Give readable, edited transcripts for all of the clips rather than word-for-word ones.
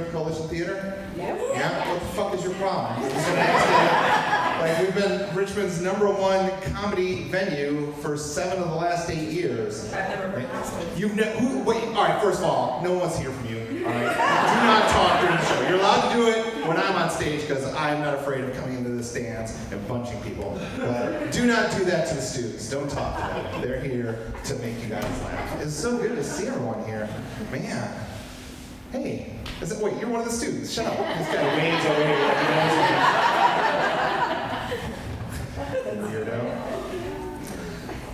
with Coalition Theater? Yes. Yeah? What the fuck is your problem? Like, we've been Richmond's #1 comedy venue for 7 of the last 8 years. I've never been asked. Wait, alright, first of all, no one wants to hear from you. Alright? Do not talk during the show. You're allowed to do it when I'm on stage because I'm not afraid of coming into the stands and punching people. But do not do that to the students. Don't talk to them. They're here to make you guys laugh. It's so good to see everyone here. Man. Hey. Wait, you're one of the students. Shut up. This guy waves over here like he knows me. Weirdo.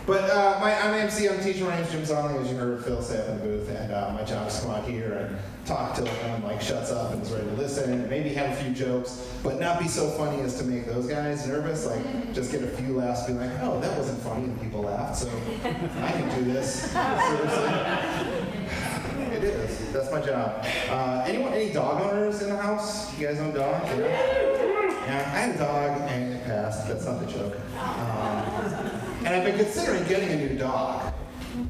But I'm MC, I'm teaching. My name's Jim Zonley, as you heard Phil say up in the booth, and my job is to come out here and talk till everyone like shuts up and is ready to listen, and maybe have a few jokes, but not be so funny as to make those guys nervous. Like, just get a few laughs, be like, oh, that wasn't funny, and people laughed, so I can do this. Seriously. It is. That's my job. Any dog owners in the house? You guys own dogs? Yeah, I had a dog and it passed. That's not the joke. And I've been considering getting a new dog.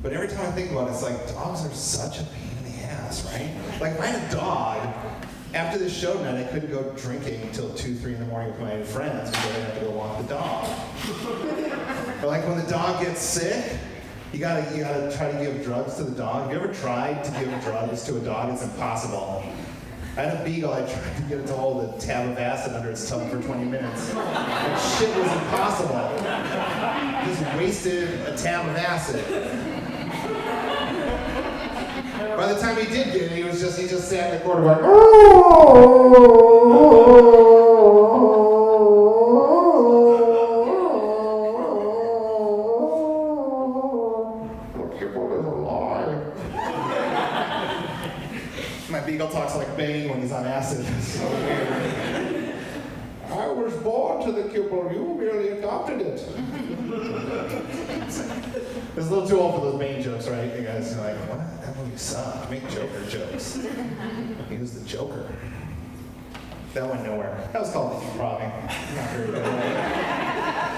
But every time I think about it, it's like, dogs are such a pain in the ass, right? Like, if I had a dog, after this show tonight, I couldn't go drinking until 2, 3 in the morning with my friends because I had to go walk the dog. Or like when the dog gets sick, you gotta try to give drugs to the dog. Have you ever tried to give drugs to a dog? It's impossible. I had a beagle, I tried to get it to hold a tab of acid under its tongue for 20 minutes. That shit was impossible. Just wasted a tab of acid. By the time he did get it, he just sat in the corner like, my beagle talks like Bane when he's on acid. So weird. I was born to the kibble, you merely adopted it. It's a little too old for those Bane jokes, right? You guys are like, what? That movie sucked. Make Joker jokes. He was the Joker. That went nowhere. That was called improving. Not very good.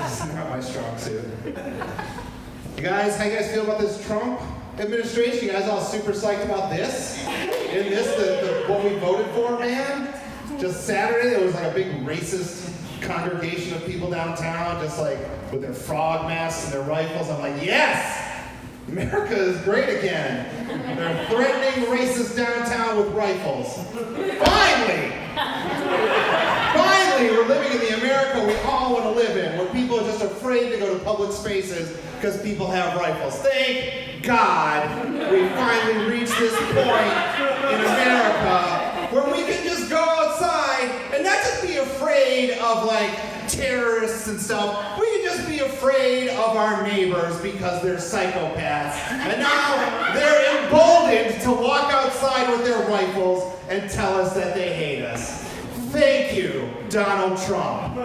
It's not my strong suit. You guys, how you guys feel about this Trump administration? You guys all super psyched about this? In this, what we voted for, man? Just Saturday, there was like a big racist congregation of people downtown, just like with their frog masks and their rifles. I'm like, yes! America is great again. They're threatening racists downtown with rifles. Finally! Finally, we're living in the America we all want to live in, where people are just afraid to go to public spaces because people have rifles. Thank God we finally reached this point in America where we can just go outside and not just be afraid of like terrorists and stuff. We can just be afraid of our neighbors because they're psychopaths. And now they're emboldened to walk outside with their rifles and tell us that they hate us. Thank you, Donald Trump.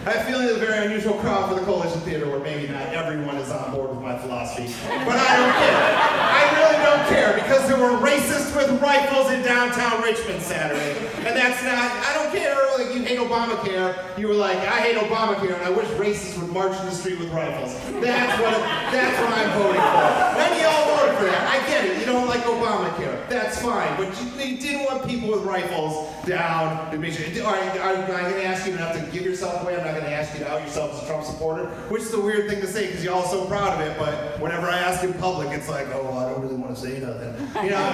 I have a feeling it's a very unusual crowd for the Coalition Theater where maybe not everyone is on board with my philosophy. But I don't care. I really don't care because there were racists with rifles in downtown Richmond Saturday. And that's not, I don't care, like you hate Obamacare. You were like, I hate Obamacare and I wish racists would march in the street with rifles. That's what I'm voting for. None of y'all voted for that. I get it. You don't like Obamacare. That's fine. But you didn't want people with rifles down. All right, I'm going to ask you not to give yourself away. I'm not going to ask you to out yourself as a Trump supporter, which is a weird thing to say because y'all are so proud of it, but whenever I ask in public, it's like, oh, well, I don't really want to say nothing. You know?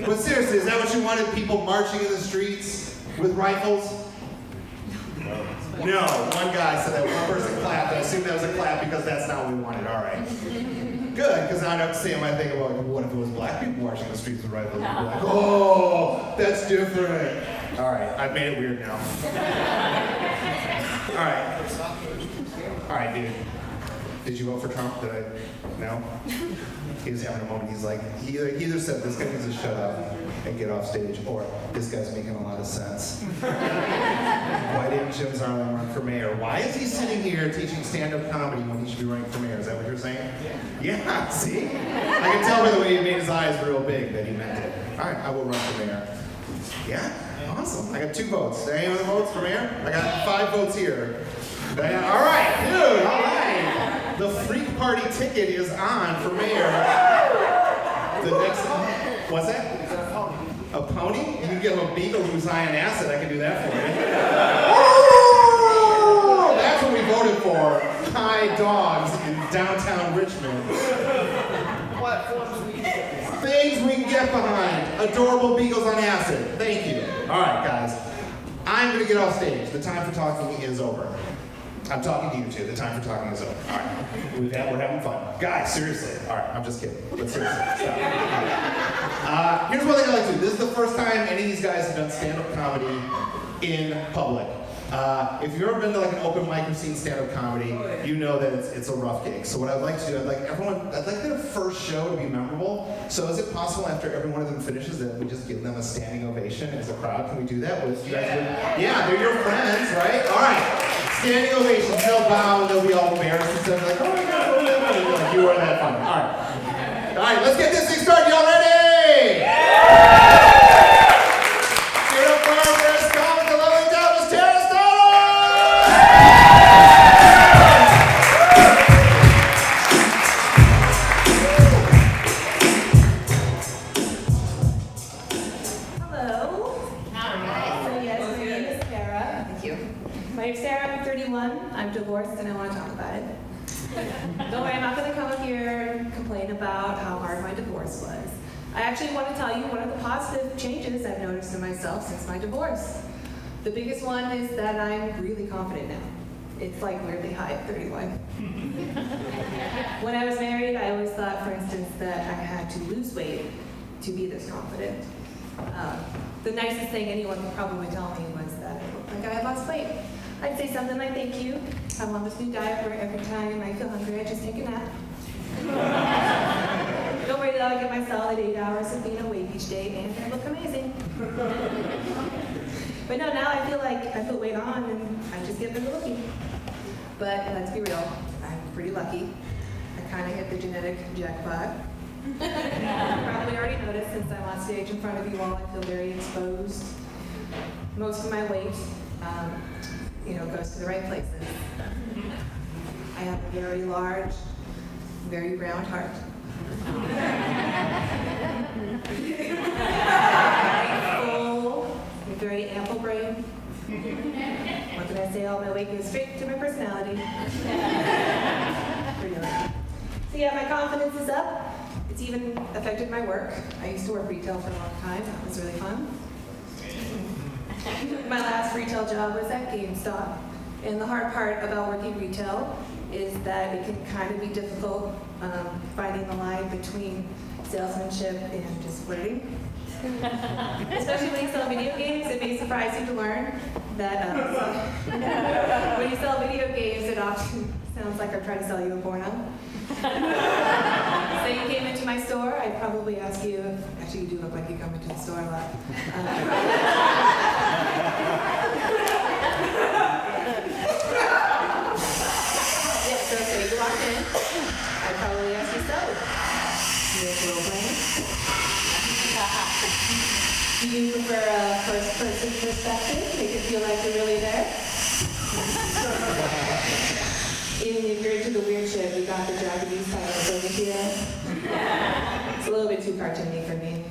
But seriously, is that what you wanted? People marching in the streets with rifles? No. One guy said that. One person clapped. I assume that was a clap because that's not what we wanted. All right. Good, because I don't have to say my thing about what if it was black people marching the streets with rifles. I'd be like, oh, that's different. All right, I've made it weird now. All right, dude. Did you vote for Trump? Did I? No? He was having a moment. He's like, he either said this guy needs to shut up and get off stage, or this guy's making a lot of sense. Why didn't Jim Zonley run for mayor? Why is he sitting here teaching stand-up comedy when he should be running for mayor? Is that what you're saying? Yeah, see? I can tell by the way he made his eyes real big that he meant it. All right, I will run for mayor. Yeah? Awesome. I got 2 votes. Any other votes for mayor? I got 5 votes here. All right, dude, all right. The freak party ticket is on for mayor. The next, what's that? A pony? You can get him a beagle who's high on acid. I can do that for you. Oh, that's what we voted for. High dogs in downtown Richmond. Things we can get behind. Adorable beagles on acid. Thank you. All right, guys. I'm going to get off stage. The time for talking is over. I'm talking to you two. The time for talking is over. All right. We're having fun. Guys, seriously. All right, I'm just kidding. But seriously, stop. Here's one thing I like to do. This is the first time any of these guys have done stand-up comedy in public. If you've ever been to like an open mic or seen stand-up comedy, you know that it's a rough gig. So what I'd like to do, I'd like their first show to be memorable. So is it possible after every one of them finishes that we just give them a standing ovation as a crowd? Can we do that? With you guys? Yeah, they're your friends, right? All right. Standing ovations. They'll bow and they'll be all embarrassed and stuff like, oh my God, what are you like, you are that funny. All right. All right, let's get this thing started. Y'all ready? I'm divorced and I want to talk about it. Don't worry, I'm not going to come up here and complain about how hard my divorce was. I actually want to tell you one of the positive changes I've noticed in myself since my divorce. The biggest one is that I'm really confident now. It's like weirdly high at 31. When I was married, I always thought, for instance, that I had to lose weight to be this confident. The nicest thing anyone could probably tell me was that I looked like I had lost weight. I'd say something like, thank you. I'm on this new diet where every time I feel hungry, I just take a nap. Don't worry though, I get my solid 8 hours of being awake each day and I look amazing. But no, now I feel like I put weight on and I just get better looking. But let's be real, I'm pretty lucky. I kind of hit the genetic jackpot. You probably already noticed since I'm on stage in front of you all, I feel very exposed. Most of my weight goes to the right places. I have a very large, very round heart. Full, very ample brain. What can I say? All my weight goes straight to my personality. Pretty lucky. So yeah, my confidence is up. It's even affected my work. I used to work retail for a long time. That was really fun. My last retail job was at GameStop. And the hard part about working retail is that it can kind of be difficult finding the line between salesmanship and just flirting. Especially when you sell video games, it may surprise you to learn that when you sell video games, it often sounds like I'm trying to sell you a porno. So you came into my store, I'd probably ask you, actually you do look like you come into the store a lot. So you walked in, I'd probably ask you so. Here's role playing. Do you prefer a first-person perspective? Make it feel like you're really there? Even if you're into the weird shit, we got the Japanese titles over here. It's a little bit too cartoony for me.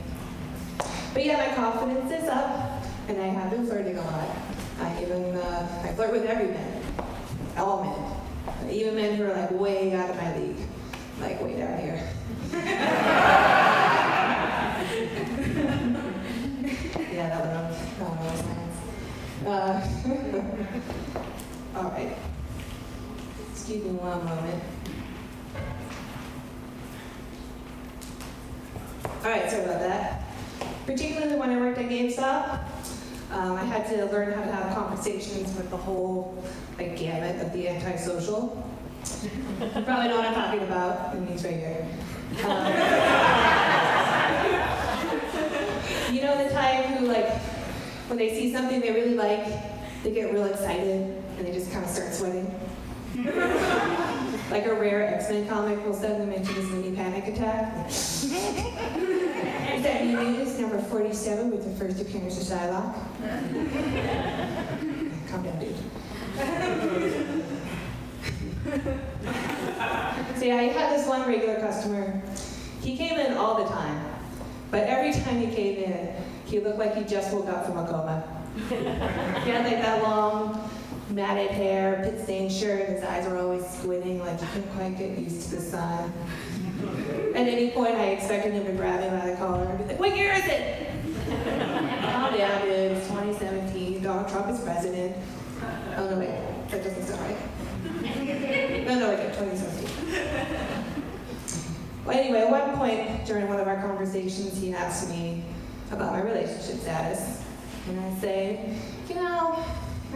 But yeah, my confidence is up, and I have been flirting a lot. I flirt with every man, all men. Even men who are like way out of my league, like way down here. Yeah, that one was nice. All right. Excuse me one moment. All right, sorry about that. Particularly when I worked at GameStop, I had to learn how to have conversations with the whole gamut of the antisocial. You probably know what I'm talking about, and he's right here. You know the type who, when they see something they really like, they get real excited, and they just kind of start sweating? Like a rare X-Men comic will send them into this mini panic attack. Is that new news, number 47, with the first appearance of Shylock? Calm down, dude. So yeah, I had this one regular customer. He came in all the time, but every time he came in, he looked like he just woke up from a coma. He had like that long, matted hair, pit-stained shirt. His eyes were always squinting, like he couldn't quite get used to the sun. At any point, I expected him to grab me by the collar and be like, "What year is it?" Calm down, dude. It's 2017. Donald Trump is president. Oh no, wait, that doesn't sound right. No, okay, 2017. Well, anyway, at one point during one of our conversations, he asked me about my relationship status. And I say,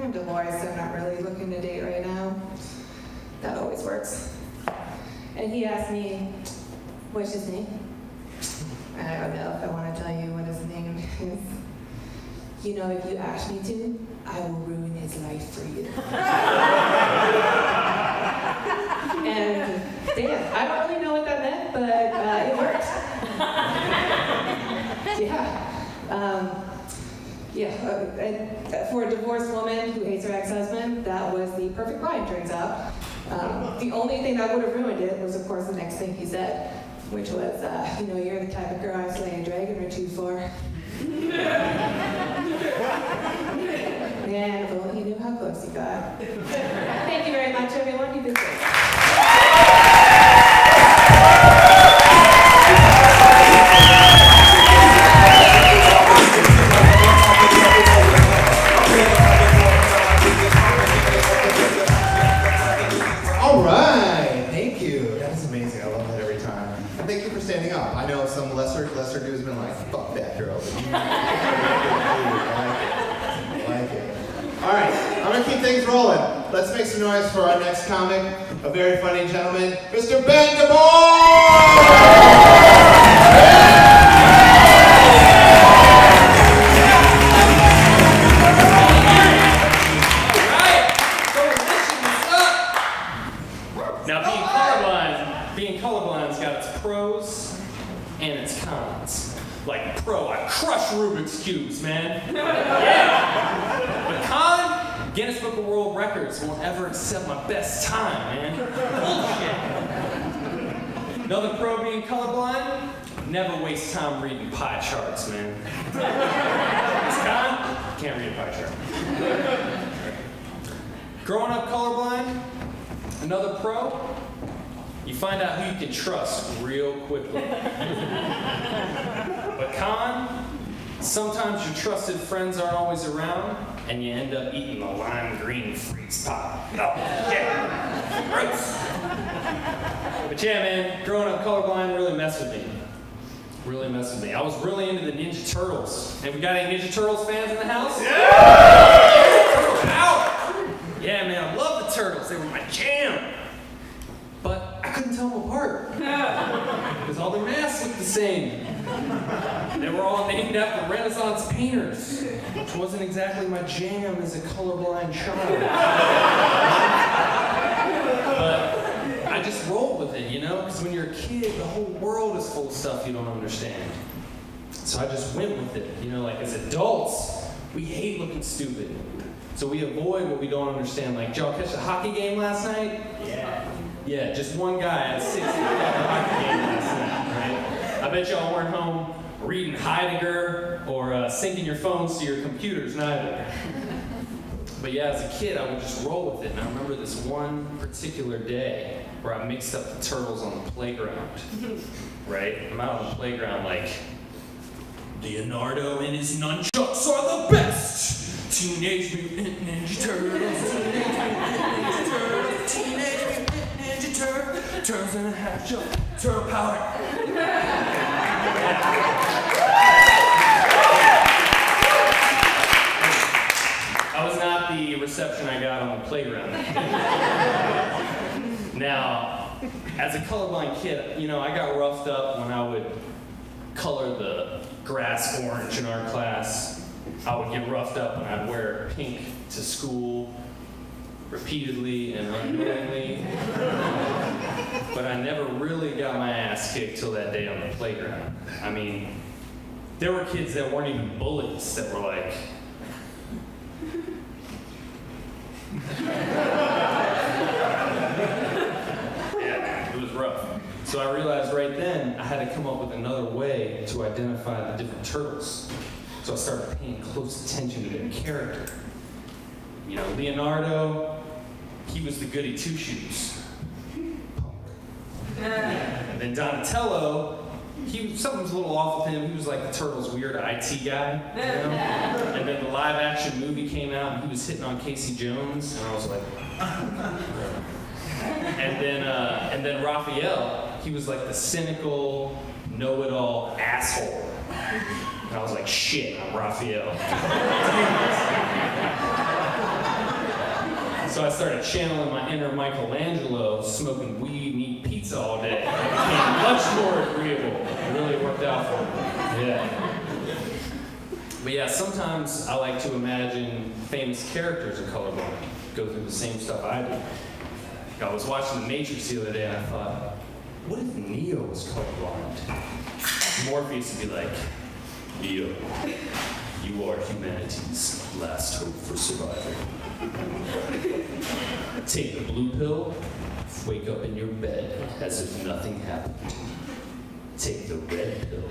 I'm divorced, so I'm not really looking to date right now. That always works. And he asked me, what's his name? I don't know if I want to tell you what his name is. If you ask me to, I will ruin his life for you. And damn, I don't really know what that meant, but it worked. For a divorced woman who hates her ex-husband, that was the perfect rhyme, turns out. The only thing that would have ruined it was, of course, the next thing he said, which was, you're the type of girl I slay a dragon or two for. And if only he knew how close he got. Thank you very much, everyone. You've been great. All right, thank you. That was amazing. I love that every time. And thank you for standing up. I know some lesser dudes have been like, fuck that girl. But you I like it. All right, I'm gonna keep things rolling. Let's make some noise for our next comic, a very funny gentleman, Mr. Ben DeBoer! Now, being colorblind's got its pros and its cons. Like pro, I crush Rubik's Cubes, man. Yeah. But con, Guinness Book of World Records won't ever accept my best time, man. Bullshit. Another pro being colorblind, never waste time reading pie charts, man. It's con, can't read a pie chart. Growing up colorblind, another pro, you find out who you can trust real quickly. But con, sometimes your trusted friends aren't always around, and you end up eating the lime green freeze pop. Oh, yeah. Gross. But yeah, man, growing up colorblind really messed with me. Really messed with me. I was really into the Ninja Turtles. Have we got any Ninja Turtles fans in the house? Yeah! Turtles out! Yeah, man, I love the Turtles. They were my jam. But I couldn't tell them apart. Because all their masks looked the same. They were all named after Renaissance painters, which wasn't exactly my jam as a colorblind child. But I just rolled with it, because when you're a kid, the whole world is full of stuff you don't understand. So I just went with it. Like as adults, we hate looking stupid. So we avoid what we don't understand. Like, did y'all catch the hockey game last night? Yeah. Yeah, just one guy at 60 at the hockey game last night, right? I bet y'all weren't home reading Heidegger or syncing your phones to your computers, neither. But yeah, as a kid, I would just roll with it. And I remember this one particular day where I mixed up the turtles on the playground, right? I'm out on the playground like, Leonardo and his nunchucks are the best! Teenage Mutant Ninja Turtles, Teenage Mutant Ninja Turtles, turtles in a half shell, turtle power. That was not the reception I got on the playground. Now, as a colorblind kid, I got roughed up when I would color the grass orange in our class. I would get roughed up when I'd wear pink to school repeatedly and unknowingly. But I never really got my ass kicked till that day on the playground. I mean, there were kids that weren't even bullies that were like, yeah, it was So I realized right then I had to come up with another way to identify the different turtles. So I started paying close attention to their character. You know, Leonardo, he was the goody two-shoes. Punk. And then Donatello, something was a little off with him. He was like the Turtles' weird IT guy, you know? And then the live-action movie came out, and he was hitting on Casey Jones, and I was like, and then Raphael, he was like the cynical, know-it-all asshole. And I was like, shit, I'm Raphael. So I started channeling my inner Michelangelo, smoking weed and eating pizza all day. It became much more agreeable. It really worked out for me. Yeah. But yeah, sometimes I like to imagine famous characters are colorblind, go through the same stuff I do. I was watching The Matrix the other day and I thought, what if Neo was colorblind? Morpheus would be like, Neo, you are humanity's last hope for survival. Take the blue pill, wake up in your bed as if nothing happened. Take the red pill,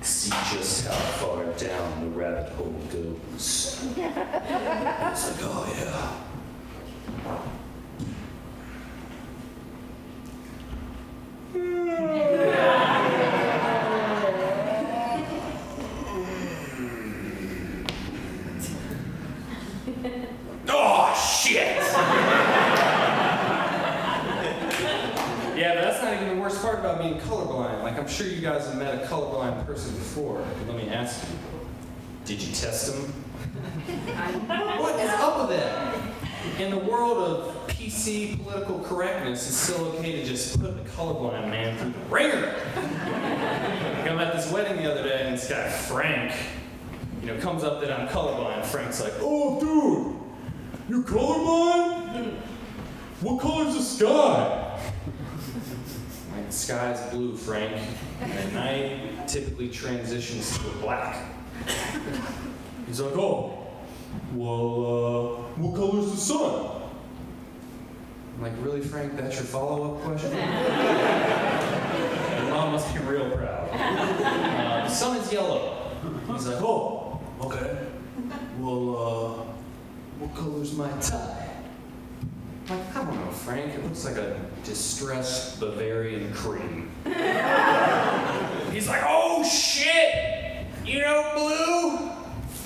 see just how far down the rabbit hole goes. It's like, oh yeah. Oh, shit! Yeah, but that's not even the worst part about being colorblind. Like, I'm sure you guys have met a colorblind person before. Let me ask you, did you test them? What is up with that? In the world of PC political correctness, it's still okay to just put the colorblind man through the ringer. Like, I'm at this wedding the other day, and this guy, Frank, comes up that I'm colorblind. Frank's like, oh, dude, you're colorblind? What color's the sky? Like, the sky's blue, Frank. And at night, typically transitions to black. He's like, oh, well, what color's the sun? I'm like, really, Frank, that's your follow-up question? Your mom must be real proud. The sun is yellow. He's like, oh, okay. Well, what color's my tie? I'm like, I don't know, Frank. It looks like a distressed Bavarian cream. He's like, oh, shit! You know blue?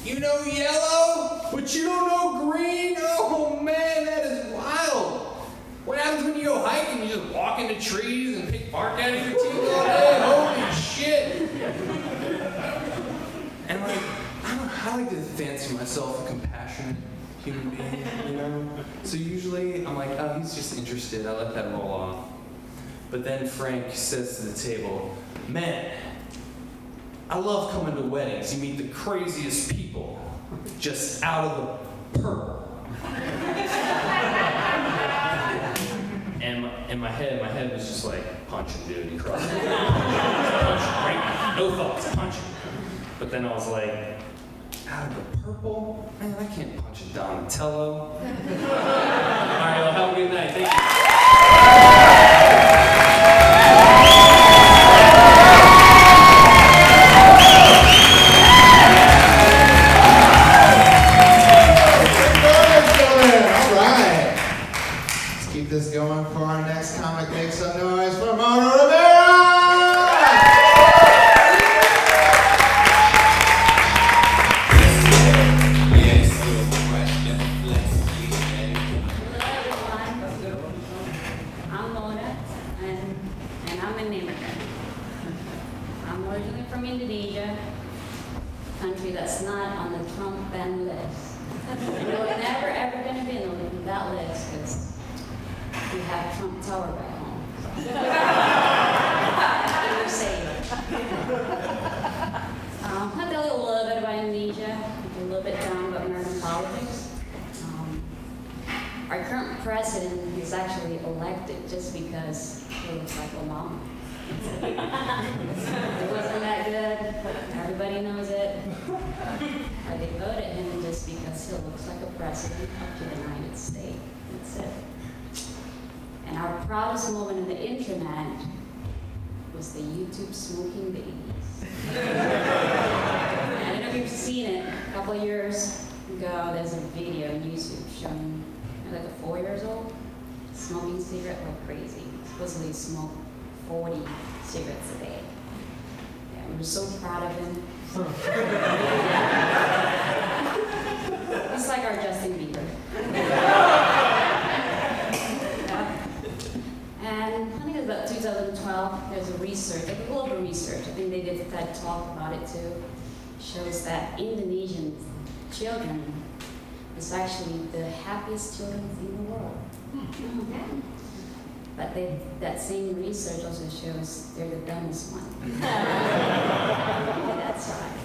You know yellow? But you don't know green? Oh, man, that is wild. What happens when you go hiking? You just walk into trees and pick bark out of your teeth all day? Holy shit! And like, I like to fancy myself a compassionate human being, So usually I'm like, oh, he's just interested. I let that roll off. But then Frank says to the table, man, I love coming to weddings. You meet the craziest people just out of the purple. And in my head was just like, punch him, dude. He crossed it. Punch him right now. No thoughts, punch him. But then I was like, out of the purple? Man, I can't punch a Donatello. All right, well, have a good night. Thank you. All right. Let's keep this going for our next comic. Make some noise for Mona Rivera! I'm Mona, and I'm an immigrant. I'm originally from Indonesia, a country that's not on the Trump ban list. We're never ever going to be on that list because we have Trump Tower back home. We're safe. I'll tell you a little bit about Indonesia, a little bit down about American politics. Our current president is actually elected just because he looks like Obama. It wasn't that good. Everybody knows it. Or they voted him just because he looks like a president of the United States. That's it. And our proudest moment in the internet was the YouTube smoking babies. I don't know if you've seen it. A couple of years ago, there's a video on YouTube showing like a 4 years old smoking cigarette like crazy. Supposedly smoked 40 cigarettes a day. Yeah, we were so proud of him. He's like our Justin Bieber. And I think it was about 2012, there's a research, like a global research, I think they did a TED talk about it too, shows that Indonesian children is actually the happiest children in the world. But that same research also shows they're the dumbest one. That's right.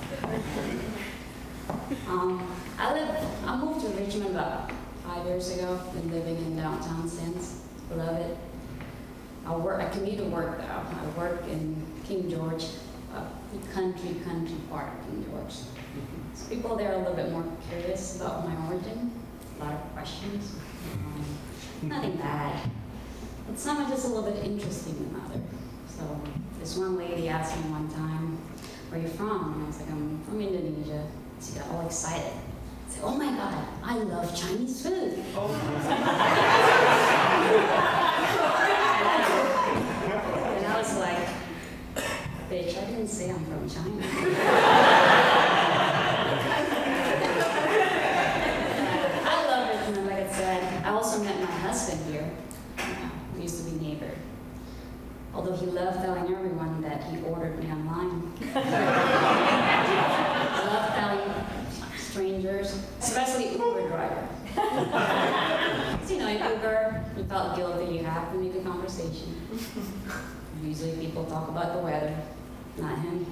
I moved to Richmond about 5 years ago. Been living in downtown since. Love it. I commute to work though. I work in King George, country part of King George. So people there are a little bit more curious about my origin. A lot of questions. Nothing bad. But some are just a little bit interesting than others. So this one lady asked me one time, "Where are you from?" And I was like, "I'm from Indonesia." She got all excited. I said, "Oh my God, I love Chinese food." And I was like, "Bitch, I didn't say I'm from China." I love Richmond, like I said. I also met my husband here. We used to be neighbors. Although he loved telling everyone that he ordered me online. I love telling strangers, especially Uber driver. You know, in Uber, you felt guilty, you have to make a conversation. Usually people talk about the weather, not him.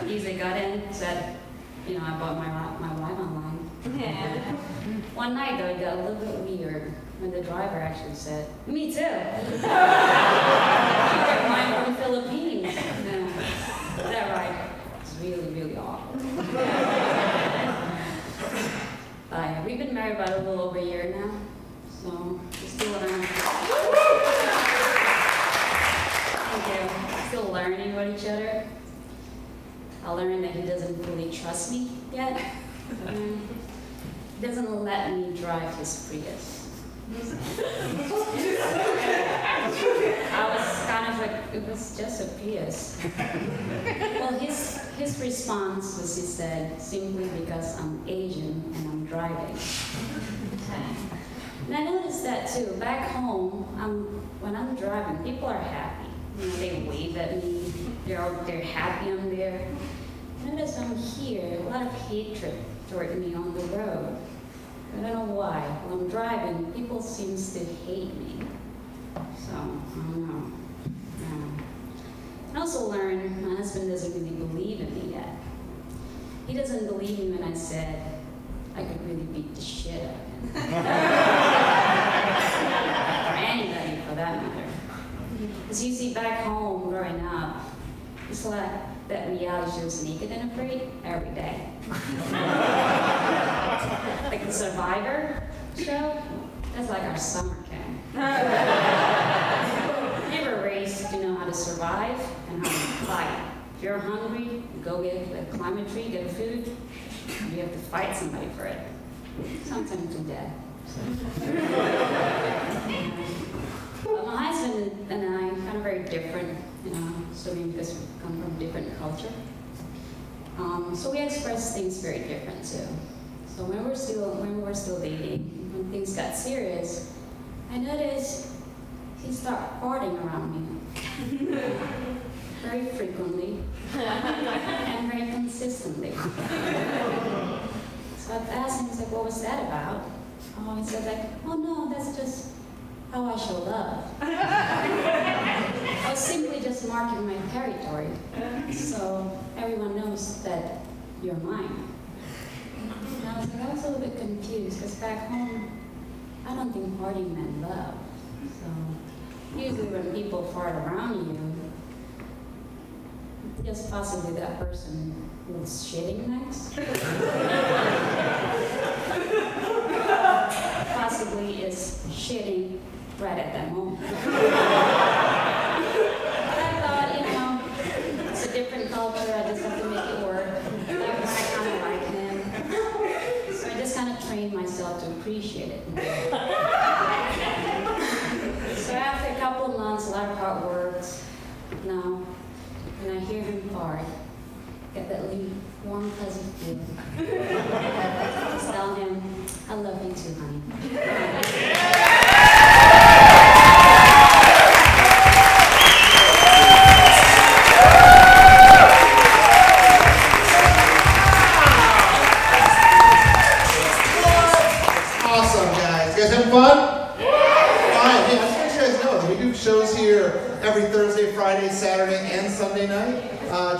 Usually got in, said, you know, I bought my wife online. One night though, it got a little bit weird when the driver actually said, "Me too." You get mine from Philippines. No. Is that right? It's really, really awkward. We've been married about a little over a year now, so we're still learning. Thank you. Still learning about each other. I learned that he doesn't really trust me yet. He doesn't let me drive his Prius. I was kind of like, it was just a Prius. Well, his response was, he said, "Simply because I'm Asian and I'm driving." And I noticed that too. Back home, when I'm driving, people are happy. You know, they wave at me. They're happy I'm there. I notice I'm here, a lot of hatred toward me on the road. I don't know why. When I'm driving, people seem to hate me. So, I don't know. I also learned my husband doesn't really believe in me yet. He doesn't believe me when I said I could really beat the shit out of him. Or anybody for that matter. Because you see, back home, growing up, it's like that reality shows Naked and Afraid every day. Like the Survivor show, that's like our summer camp. You were raised to know how to survive and how to fight. If you're hungry, go climb a tree, get food. You have to fight somebody for it. Sometimes to death. But my husband and I are kind of very different, you know, assuming because we come from different culture. So we express things very different too. So when we were still dating, when things got serious, I noticed he started farting around me very frequently and very consistently. So I asked him, I said, "What was that about?" Oh, he said, like, "Oh no, that's just how I show love." I was simply just marking my territory, so everyone knows that you're mine. And I was a little bit confused, because back home, I don't think farting meant love. So usually when people fart around you, just possibly that person was shitting next. Possibly is shitting right at that moment. That sculptor, I just have to make it work. Even when I kind of like him. So I just kind of trained myself to appreciate it. So after a couple of months, a lot of hard work, now, when I hear him fart, get that little warm, fuzzy feeling. Just tell him, I love you too, honey. Awesome, guys. You guys having fun? Fine. Hey, I just want you guys to know that we do shows here every Thursday, Friday, Saturday, and Sunday night.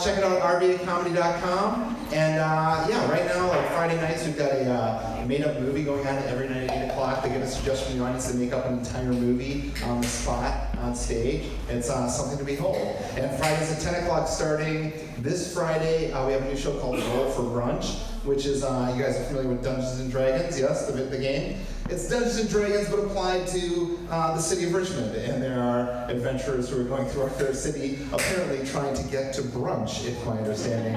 Check it out at rbacomedy.com. And yeah, right now, like Friday nights, we've got a made-up movie going on every night at 8 o'clock. They give a suggestion from the audience to make up an entire movie on the spot, on stage. It's something to behold. And Fridays at 10 o'clock starting this Friday, we have a new show called Roll for Brunch, which is, you guys are familiar with Dungeons & Dragons, yes, the game? It's Dungeons & Dragons, but applied to the city of Richmond. And there are adventurers who are going throughout their city, apparently trying to get to brunch, if my understanding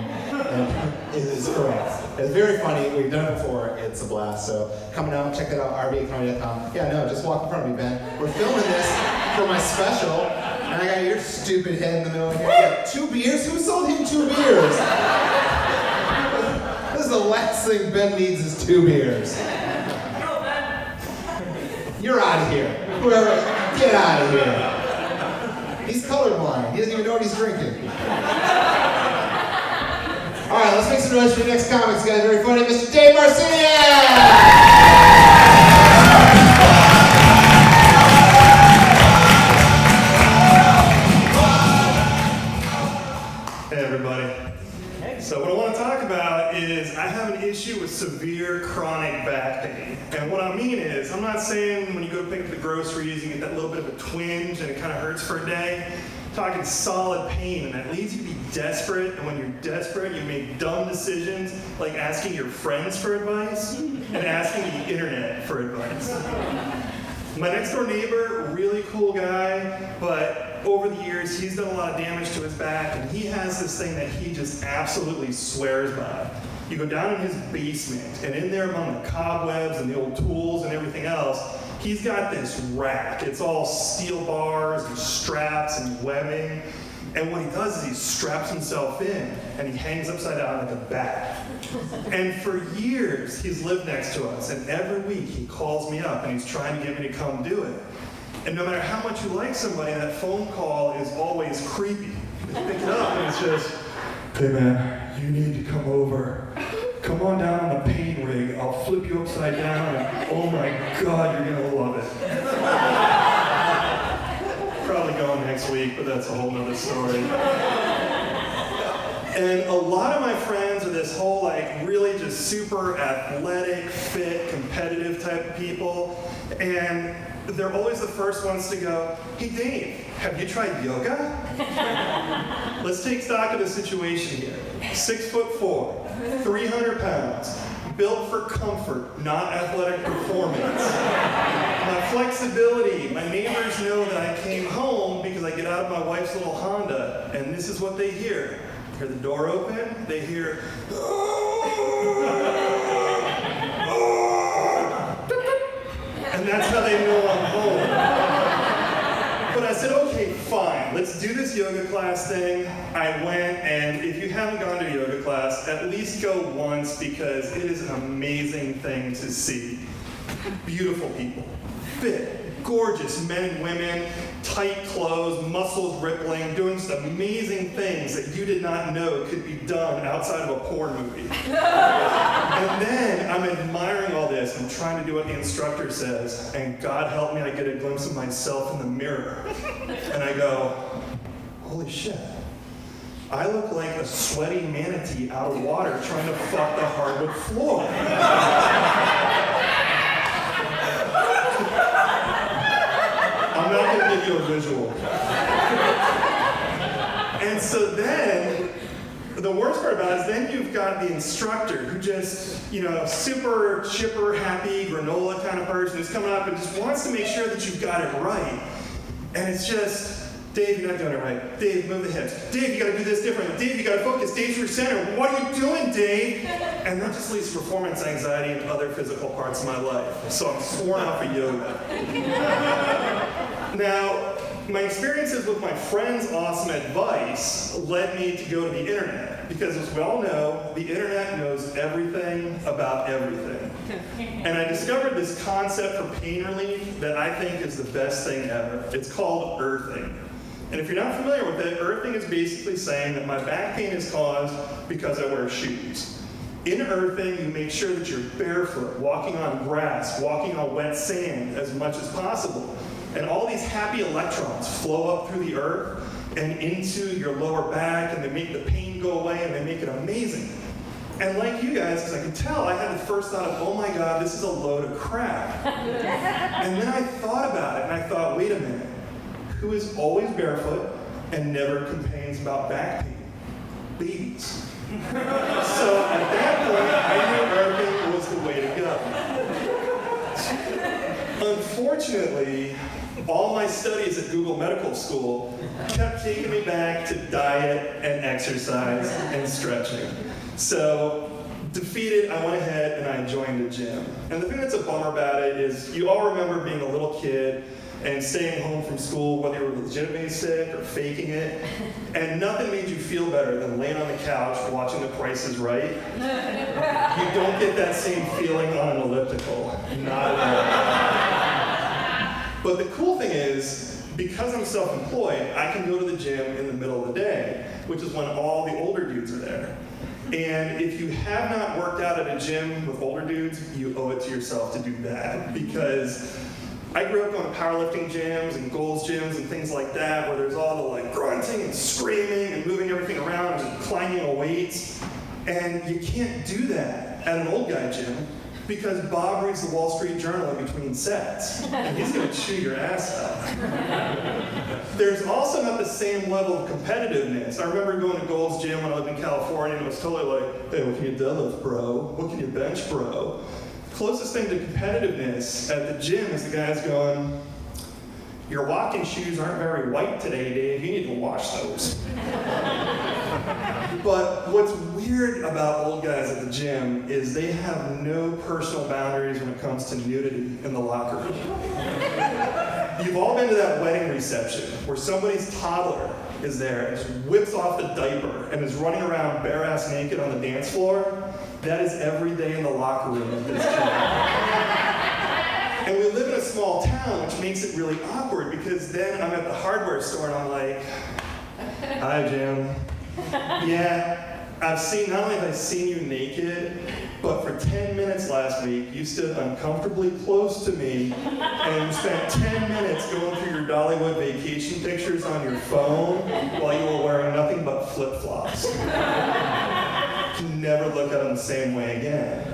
is correct. It's very funny. We've done it before. It's a blast. So coming out, check that out, rbacomedy.com. Yeah, no, just walk in front of me, Ben. We're filming this for my special, and I got your stupid head in the middle of here. Yeah, 2 beers? Who sold him 2 beers? This is the last thing Ben needs is 2 beers. You're out of here. Whoever, get out of here. He's colorblind. He doesn't even know what he's drinking. All right, let's make some noise for the next comics, guys. Very funny, Mr. Dave Marcinian! Hey everybody. So what I want to talk about is I have an issue with severe chronic back pain. And what I mean is, I'm not saying when you go to pick up the groceries, you get that little bit of a twinge and it kind of hurts for a day. I'm talking solid pain, and that leads you to be desperate. And when you're desperate, you make dumb decisions like asking your friends for advice and asking the internet for advice. My next door neighbor, really cool guy, but over the years, he's done a lot of damage to his back, and he has this thing that he just absolutely swears by. You go down in his basement, and in there among the cobwebs and the old tools and everything else, he's got this rack. It's all steel bars and straps and webbing. And what he does is he straps himself in, and he hangs upside down like a bat. And for years, he's lived next to us, and every week he calls me up, and he's trying to get me to come do it. And no matter how much you like somebody, that phone call is always creepy. You pick it up, and it's just, hey man, you need to come over. Come on down on the pain rig. I'll flip you upside down, and oh my God, you're gonna love it. Probably going next week, but that's a whole nother story. And a lot of my friends are this whole like really just super athletic, fit, competitive type of people. And they're always the first ones to go, hey Dave, have you tried yoga? Let's take stock of the situation here. 6'4", 300 pounds, built for comfort, not athletic performance. My flexibility, my neighbors know that I came home because I get out of my wife's little Honda, and this is what they hear. They hear the door open, they hear, and that's how they know I'm home. But I said, okay, fine, let's do this yoga class thing. I went, and if you haven't gone to a yoga class, at least go once because it is an amazing thing to see. Beautiful people, fit, gorgeous men and women, tight clothes, muscles rippling, doing just amazing things that you did not know could be done outside of a porn movie. And then I'm admiring all this and trying to do what the instructor says, and God help me, I get a glimpse of myself in the mirror. And I go, holy shit. I look like a sweaty manatee out of water trying to fuck the hardwood floor. I'm not going to give you a visual. And so then, the worst part about it is then you've got the instructor who just, super chipper, happy, granola kind of person who's coming up and just wants to make sure that you've got it right. And it's just, Dave, you're not doing it right. Dave, move the hips. Dave, you gotta do this differently. Dave, you gotta focus. Dave's your center. What are you doing, Dave? And that just leads to performance anxiety and other physical parts of my life. So I'm sworn out for yoga. Now, my experiences with my friends' awesome advice led me to go to the internet, because as we all know, the internet knows everything about everything. And I discovered this concept for pain relief that I think is the best thing ever. It's called earthing. And if you're not familiar with it, earthing is basically saying that my back pain is caused because I wear shoes. In earthing, you make sure that you're barefoot, walking on grass, walking on wet sand as much as possible. And all these happy electrons flow up through the earth and into your lower back, and they make the pain go away, and they make it amazing. And like you guys, because I can tell, I had the first thought of, oh my God, this is a load of crap. And then I thought about it, and I thought, wait a minute, who is always barefoot and never complains about back pain? Babies. So at that point, I knew earthing was the way to go. Unfortunately, all my studies at Google Medical School kept taking me back to diet and exercise and stretching. So, defeated, I went ahead and I joined the gym. And the thing that's a bummer about it is you all remember being a little kid and staying home from school, whether you were legitimately sick or faking it, and nothing made you feel better than laying on the couch watching The Price is Right. You don't get that same feeling on an elliptical. Not at all. But the cool thing is, because I'm self-employed, I can go to the gym in the middle of the day, which is when all the older dudes are there. And if you have not worked out at a gym with older dudes, you owe it to yourself to do that. Because I grew up going to powerlifting gyms and goals gyms and things like that, where there's all the like grunting and screaming and moving everything around and climbing on weights. And you can't do that at an old guy gym, because Bob reads the Wall Street Journal in between sets, and he's going to chew your ass out. There's also not the same level of competitiveness. I remember going to Gold's Gym when I lived in California, and it was totally like, hey, what can you deadlift, bro? What can you bench, bro? Closest thing to competitiveness at the gym is the guys going, your walking shoes aren't very white today, Dave. You need to wash those. But what's weird about old guys at the gym is they have no personal boundaries when it comes to nudity in the locker room. You've all been to that wedding reception where somebody's toddler is there and just whips off the diaper and is running around bare-ass naked on the dance floor. That is every day in the locker room at this gym. And we live in a small town, which makes it really awkward, because then I'm at the hardware store and I'm like, hi, Jim. Yeah, not only have I seen you naked, but for 10 minutes last week, you stood uncomfortably close to me and spent 10 minutes going through your Dollywood vacation pictures on your phone while you were wearing nothing but flip-flops. Can never look at them the same way again.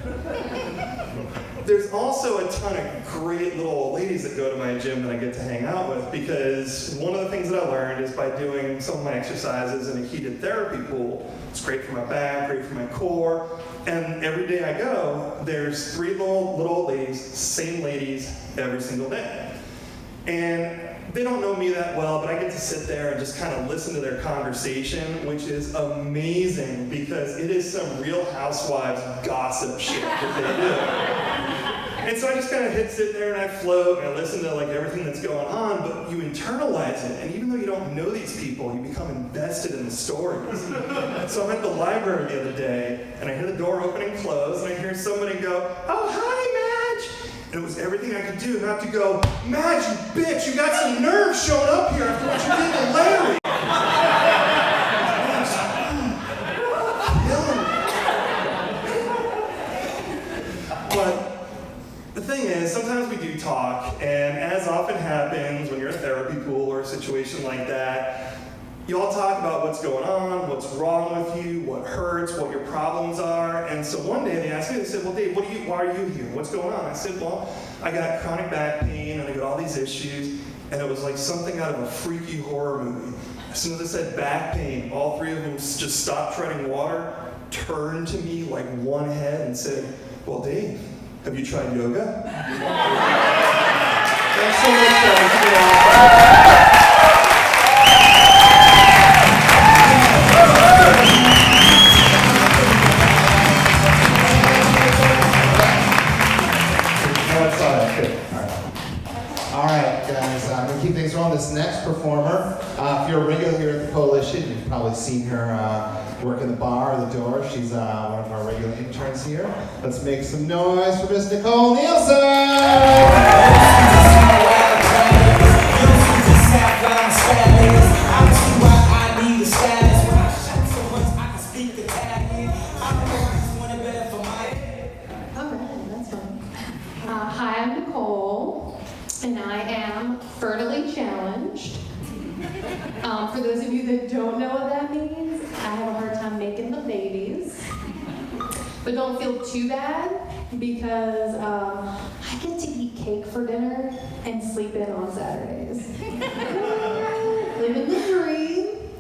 There's also a ton of great little old ladies that go to my gym that I get to hang out with, because one of the things that I learned is by doing some of my exercises in a heated therapy pool. It's great for my back, great for my core, and every day I go, there's 3 little old ladies, same ladies, every single day. And they don't know me that well, but I get to sit there and just kind of listen to their conversation, which is amazing, because it is some Real Housewives gossip shit that they do. And so I just kind of sit there and I float and I listen to like everything that's going on, but you internalize it, and even though you don't know these people, you become invested in the stories. So I'm at the library the other day, and I hear the door open and close, and I hear somebody go, oh, hi, Madge! And it was everything I could do not to go, Madge, you bitch, you got some nerve showing up here after what you did to Larry. But the thing is, sometimes we do talk, and as often happens when you're in a therapy pool or a situation like that, you all talk about what's going on, what's wrong with you, what hurts, what your problems are. And so one day they asked me, they said, well, Dave, why are you here? What's going on? I said, well, I got chronic back pain and I got all these issues. And it was like something out of a freaky horror movie. As soon as I said back pain, all 3 of them just stopped treading water, turned to me like one head and said, well, Dave, have you tried yoga? Thanks so much, guys. seen her work in the bar or the door. She's one of our regular interns here. Let's make some noise for Miss Nicole Nielsen! Hi, I'm Nicole, and I am fertilely challenged. For those of you that don't know what that means, I have a hard time making the babies. But don't feel too bad, because I get to eat cake for dinner and sleep in on Saturdays. Living the dream.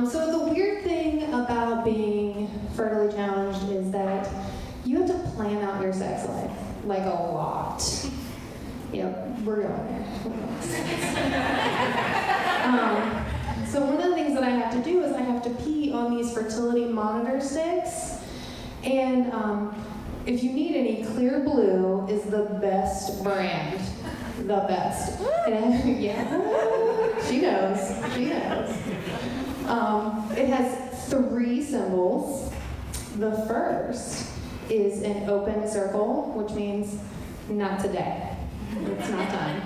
So the weird thing about being fertilely challenged is that you have to plan out your sex life, like a lot. Yep, we're going there. So one of the things that I have to do is I have to pee on these fertility monitor sticks. And if you need any, Clear Blue is the best brand. The best. And, yeah, she knows. She knows. It has 3 symbols. The first is an open circle, which means not today. It's not time.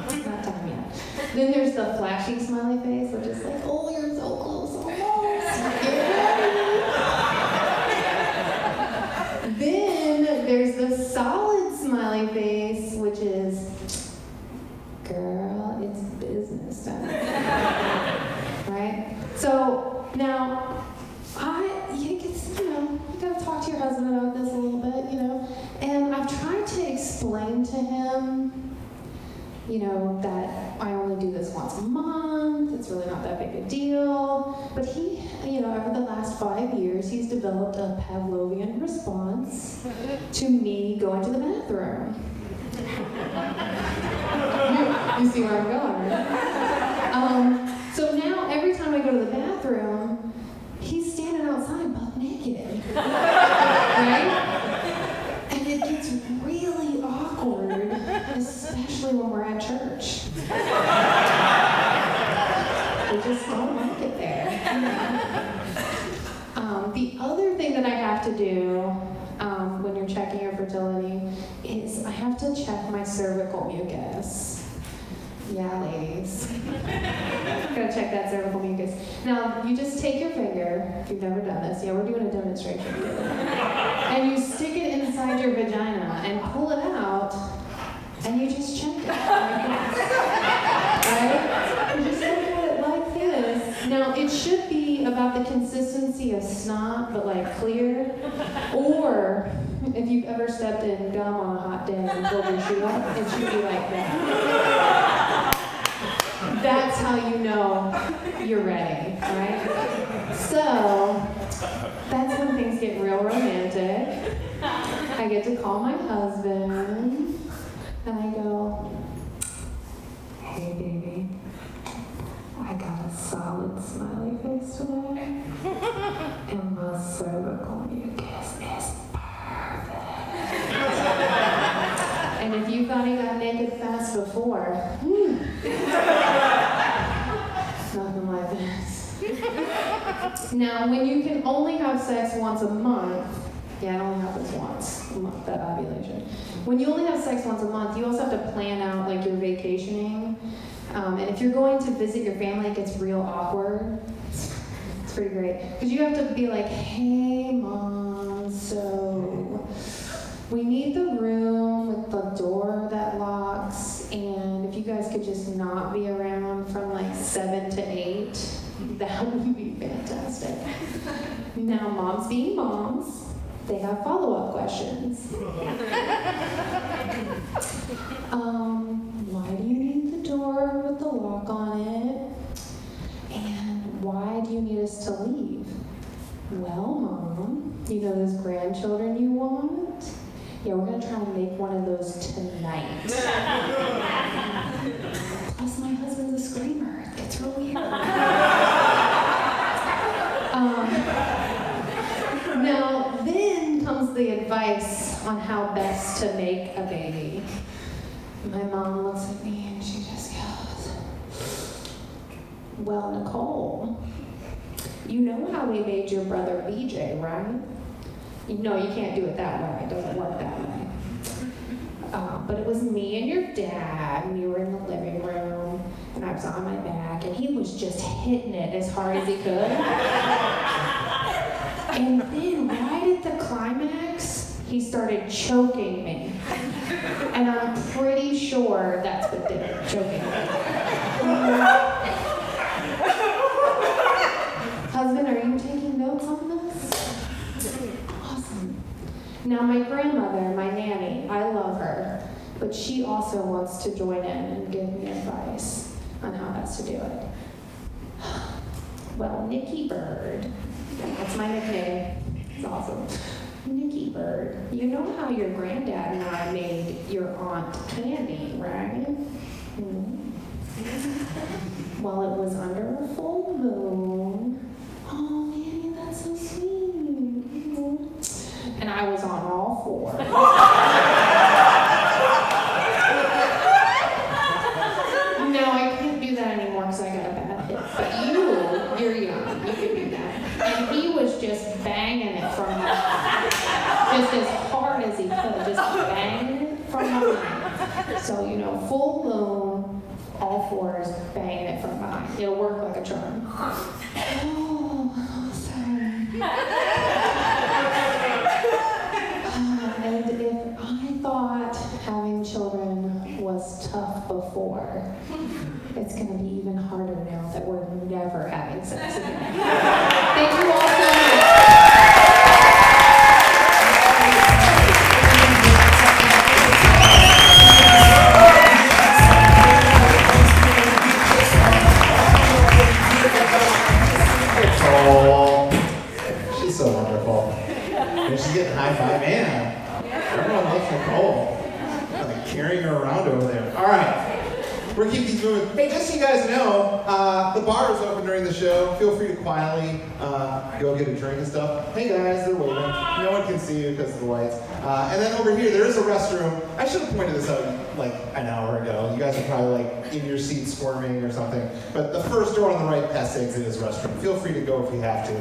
It's not time yet. Then there's the flashing smiley face, which is like, oh, you're so close, almost. Get ready. Then there's the solid smiley face, which is, girl, it's business time. Right? So now, you gotta talk to your husband about this a little bit, and I've tried to explain to him, that I only do this once a month, it's really not that big a deal, but he, over the last 5 years, he's developed a Pavlovian response to me going to the bathroom. You see where I'm going, right? So now, every time I go to the bathroom, he's standing outside butt naked, right? And it gets really awkward, especially when we're at church. We just don't like it there. The other thing that I have to do when you're checking your fertility is I have to check my cervical mucus. Yeah, ladies. Gotta check that cervical mucus. Now, you just take your finger, if you've never done this, we're doing a demonstration here, and you stick it inside your vagina and pull it out, and you just check it like this. Right? You just look at it like this. Now, it should be about the consistency of snot, but like clear, or if you've ever stepped in gum on a hot day and pulled your shoe up, it should be like that. That's how you know you're ready, right? So, that's when things get real romantic. I get to call my husband, and I go, hey baby, I got a solid smiley face today, and my cervical mucus is perfect. And if you thought he got naked fast before, nothing like this. Now, when you can only have sex once a month, it only happens once a month, that ovulation. When you only have sex once a month, you also have to plan out like your vacationing. And if you're going to visit your family, it gets real awkward. It's pretty great. Because you have to be like, hey mom, so we need the room with the door that locks, and if you guys could just not be around from like 7 to 8, that would be fantastic. Now, moms being moms, they have follow-up questions. Why do you need the door with the lock on it? And why do you need us to leave? Well, Mom, you know those grandchildren you want? Yeah, we're going to try and make one of those tonight. Plus, my husband's a screamer. It gets real weird. Now, then comes the advice on how best to make a baby. My mom looks at me and she just goes, well, Nicole, You know how we made your brother BJ, right? No, you can't do it that way. It doesn't work that way. But it was me and your dad, and you were in the living room, and I was on my back, and he was just hitting it as hard as he could. And then, right at the climax, he started choking me. And I'm pretty sure that's what did it, choking me. Husband, are you taking notes on this? Awesome. Now, my grandmother, my nanny, I love her, but she also wants to join in and give me advice on how best to do it. Well, Nikki Bird, that's my nickname. It's awesome. Nikki Bird, you know how your granddad and I made your Aunt Candy, right? Well, it was under a full moon. Oh, Nanny, that's so sweet. And I was on all fours. No, I can't do that anymore because I got a bad hip. But you're young. You can do that. And he was just banging it from behind. Just as hard as he could. Just banging it from behind. So, full moon, all fours, banging it from behind. It'll work like a charm. Oh, sorry. And if I thought having children was tough before, it's going to be even harder now that we're never having sex again. Thank you all so much. Oh, she's so wonderful. And she's getting high five, man. Everyone loves Nicole. Like carrying her around over there. All right. We're keeping these moving. Hey, just so you guys know, the bar is open during the show. Feel free to quietly go get a drink and stuff. Hey guys, they're waiting. No one can see you because of the lights. And then over here, there is a restroom. I should have pointed this out like an hour ago. You guys are probably like in your seats squirming or something. But the first door on the right past exit is restroom. Feel free to go if you have to,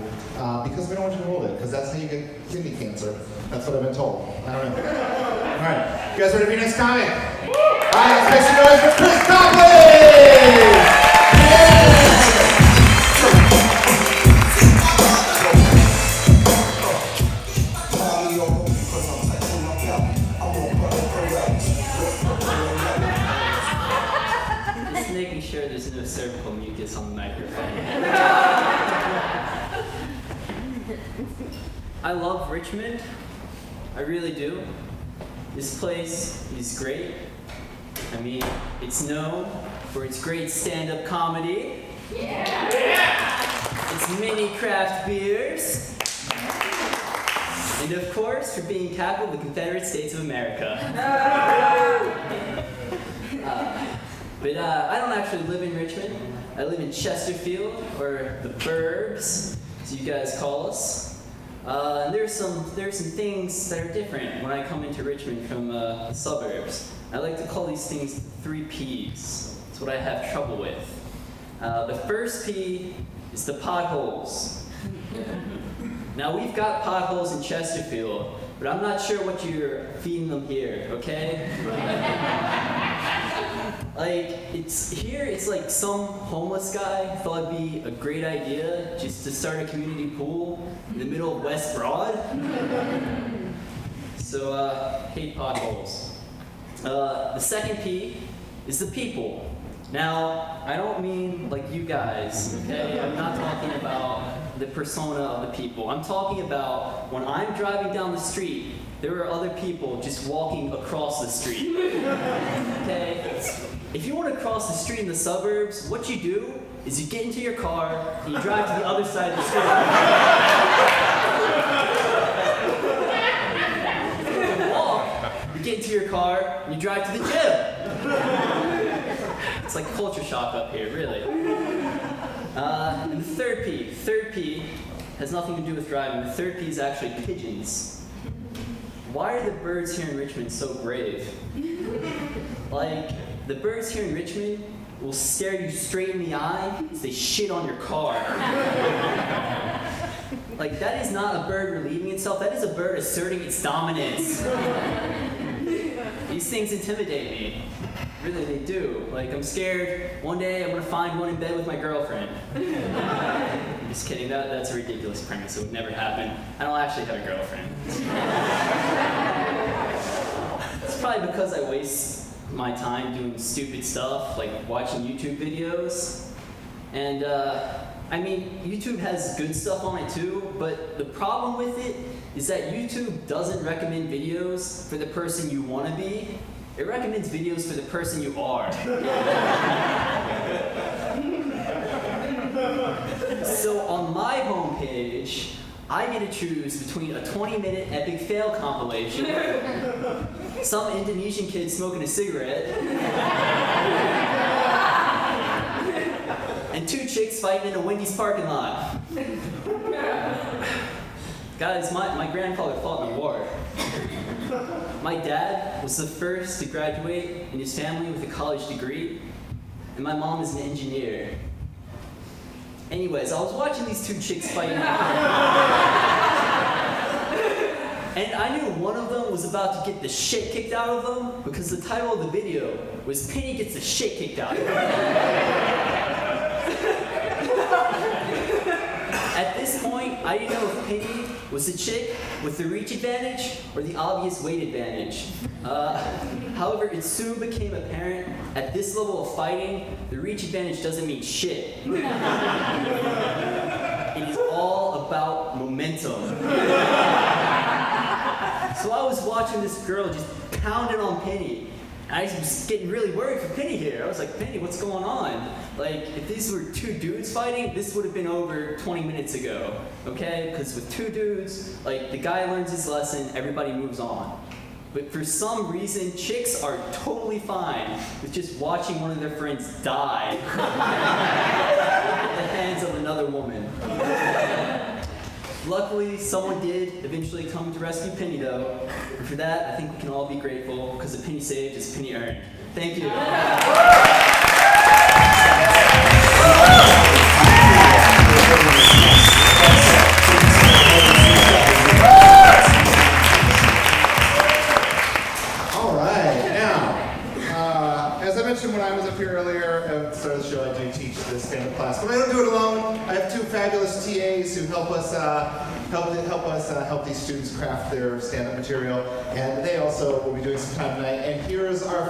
because we don't want you to hold it, because that's how you get kidney cancer. That's what I've been told. I don't know. All right, you guys ready for your next comic? All right, let's make some noise for Chris Copley! Just making sure there's no cervical mucus on the microphone. I love Richmond. I really do. This place is great. I mean, it's known for its great stand-up comedy. Its mini craft beers. And of course, for being capital of the Confederate States of America. But I don't actually live in Richmond. I live in Chesterfield, or the Burbs, as you guys call us. And there's some things that are different when I come into Richmond from the suburbs. I like to call these things 3 Ps. It's what I have trouble with. The first P is the potholes. Now we've got potholes in Chesterfield, but I'm not sure what you're feeding them here, okay? It's like some homeless guy thought it'd be a great idea just to start a community pool in the middle of West Broad. So, hate potholes. The second P is the people. Now, I don't mean like you guys, okay? I'm not talking about the persona of the people. I'm talking about when I'm driving down the street, there are other people just walking across the street, okay? If you want to cross the street in the suburbs, what you do is you get into your car and you drive to the other side of the street. If you want to walk, you get into your car and you drive to the gym. It's like culture shock up here, really. And the third P has nothing to do with driving. The third P is actually pigeons. Why are the birds here in Richmond so brave? Like, the birds here in Richmond will stare you straight in the eye as they shit on your car. Like, that is not a bird relieving itself, that is a bird asserting its dominance. These things intimidate me. Really, they do. Like, I'm scared one day I'm gonna find one in bed with my girlfriend. I'm just kidding, that's a ridiculous premise, it would never happen. I don't actually have a girlfriend. It's probably because I waste my time doing stupid stuff, like watching YouTube videos. And, I mean, YouTube has good stuff on it too, but the problem with it is that YouTube doesn't recommend videos for the person you want to be. It recommends videos for the person you are. So on my homepage, I get to choose between a 20-minute epic fail compilation, some Indonesian kid smoking a cigarette, and 2 chicks fighting in a Wendy's parking lot. Guys, my grandfather fought in the war. My dad was the first to graduate in his family with a college degree, and my mom is an engineer. Anyways, I was watching these 2 chicks fighting, and I knew one of them was about to get the shit kicked out of them because the title of the video was Penny Gets the Shit Kicked Out of Her. At this point, I didn't know if Penny was the chick with the reach advantage or the obvious weight advantage. However, it soon became apparent at this level of fighting, the reach advantage doesn't mean shit. It is all about momentum. So I was watching this girl just pounding on Penny. And I was getting really worried for Penny here. I was like, Penny, what's going on? Like, if these were 2 dudes fighting, this would have been over 20 minutes ago, okay? Because with 2 dudes, like, the guy learns his lesson, everybody moves on. But for some reason, chicks are totally fine with just watching one of their friends die at the hands of another woman. Luckily, someone did eventually come to rescue Penny, though. And for that, I think we can all be grateful, because a penny saved is a penny earned. Thank you. All right, now, as I mentioned when I was up here earlier at the start of the show, I do teach this stand-up class, but I don't do it alone. I have 2 fabulous TAs who help these students craft their stand-up material, and they also will be doing some time tonight. And here is our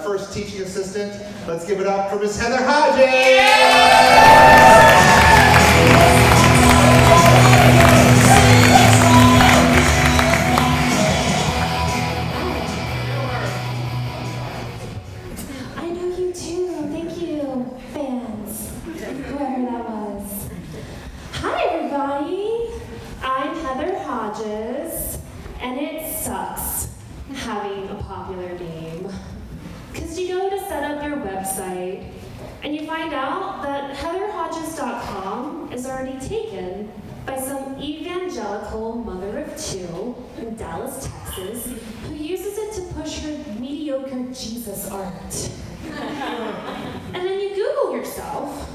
first teaching assistant. Let's give it up for Miss Heather Hodges. I know you too. Thank you, fans. Whoever that was. Hi, everybody. I'm Heather Hodges, and it sucks having a popular name. Because you go to set up your website, and you find out that heatherhodges.com is already taken by some evangelical mother of 2 in Dallas, Texas, who uses it to push her mediocre Jesus art. And then you Google yourself,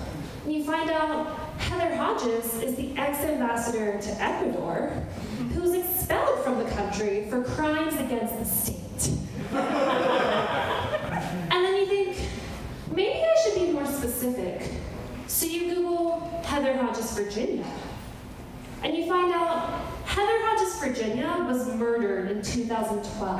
and you find out Heather Hodges is the ex-ambassador to Ecuador, who was expelled from the country for crimes against the state. And then you think, maybe I should be more specific. So you Google Heather Hodges, Virginia. And you find out Heather Hodges, Virginia was murdered in 2012.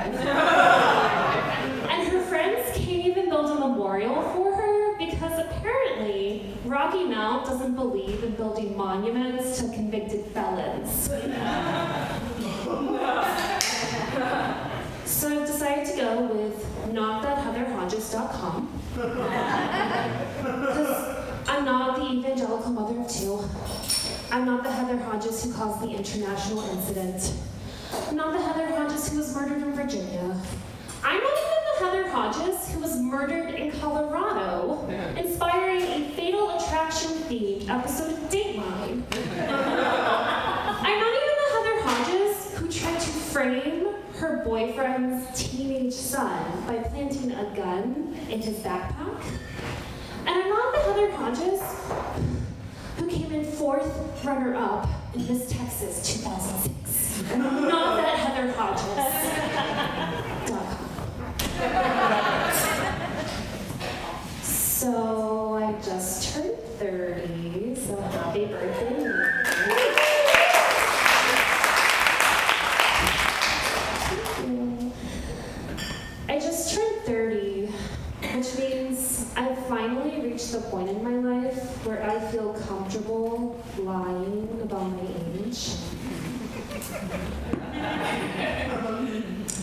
And her friends can't even build a memorial for her because apparently Rocky Mount doesn't believe in building monuments to convicted felons. So I've decided to go with notthatheatherhodges.com. Because I'm not the evangelical mother of 2. I'm not the Heather Hodges who caused the international incident. I'm not the Heather Hodges who was murdered in Virginia. I'm not even the Heather Hodges who was murdered in Colorado, inspiring a Fatal Attraction-themed episode of Dateline. I'm not even the Heather Hodges who tried to frame her boyfriend's teenage son by planting a gun in his backpack. And I'm not the Heather Hodges who came in 4th runner-up in Miss Texas 2006. Not that Heather Hodges. So I just turned 30, so happy birthday. I just turned 30, which means I've finally reached the point in my life where I feel comfortable lying about my age.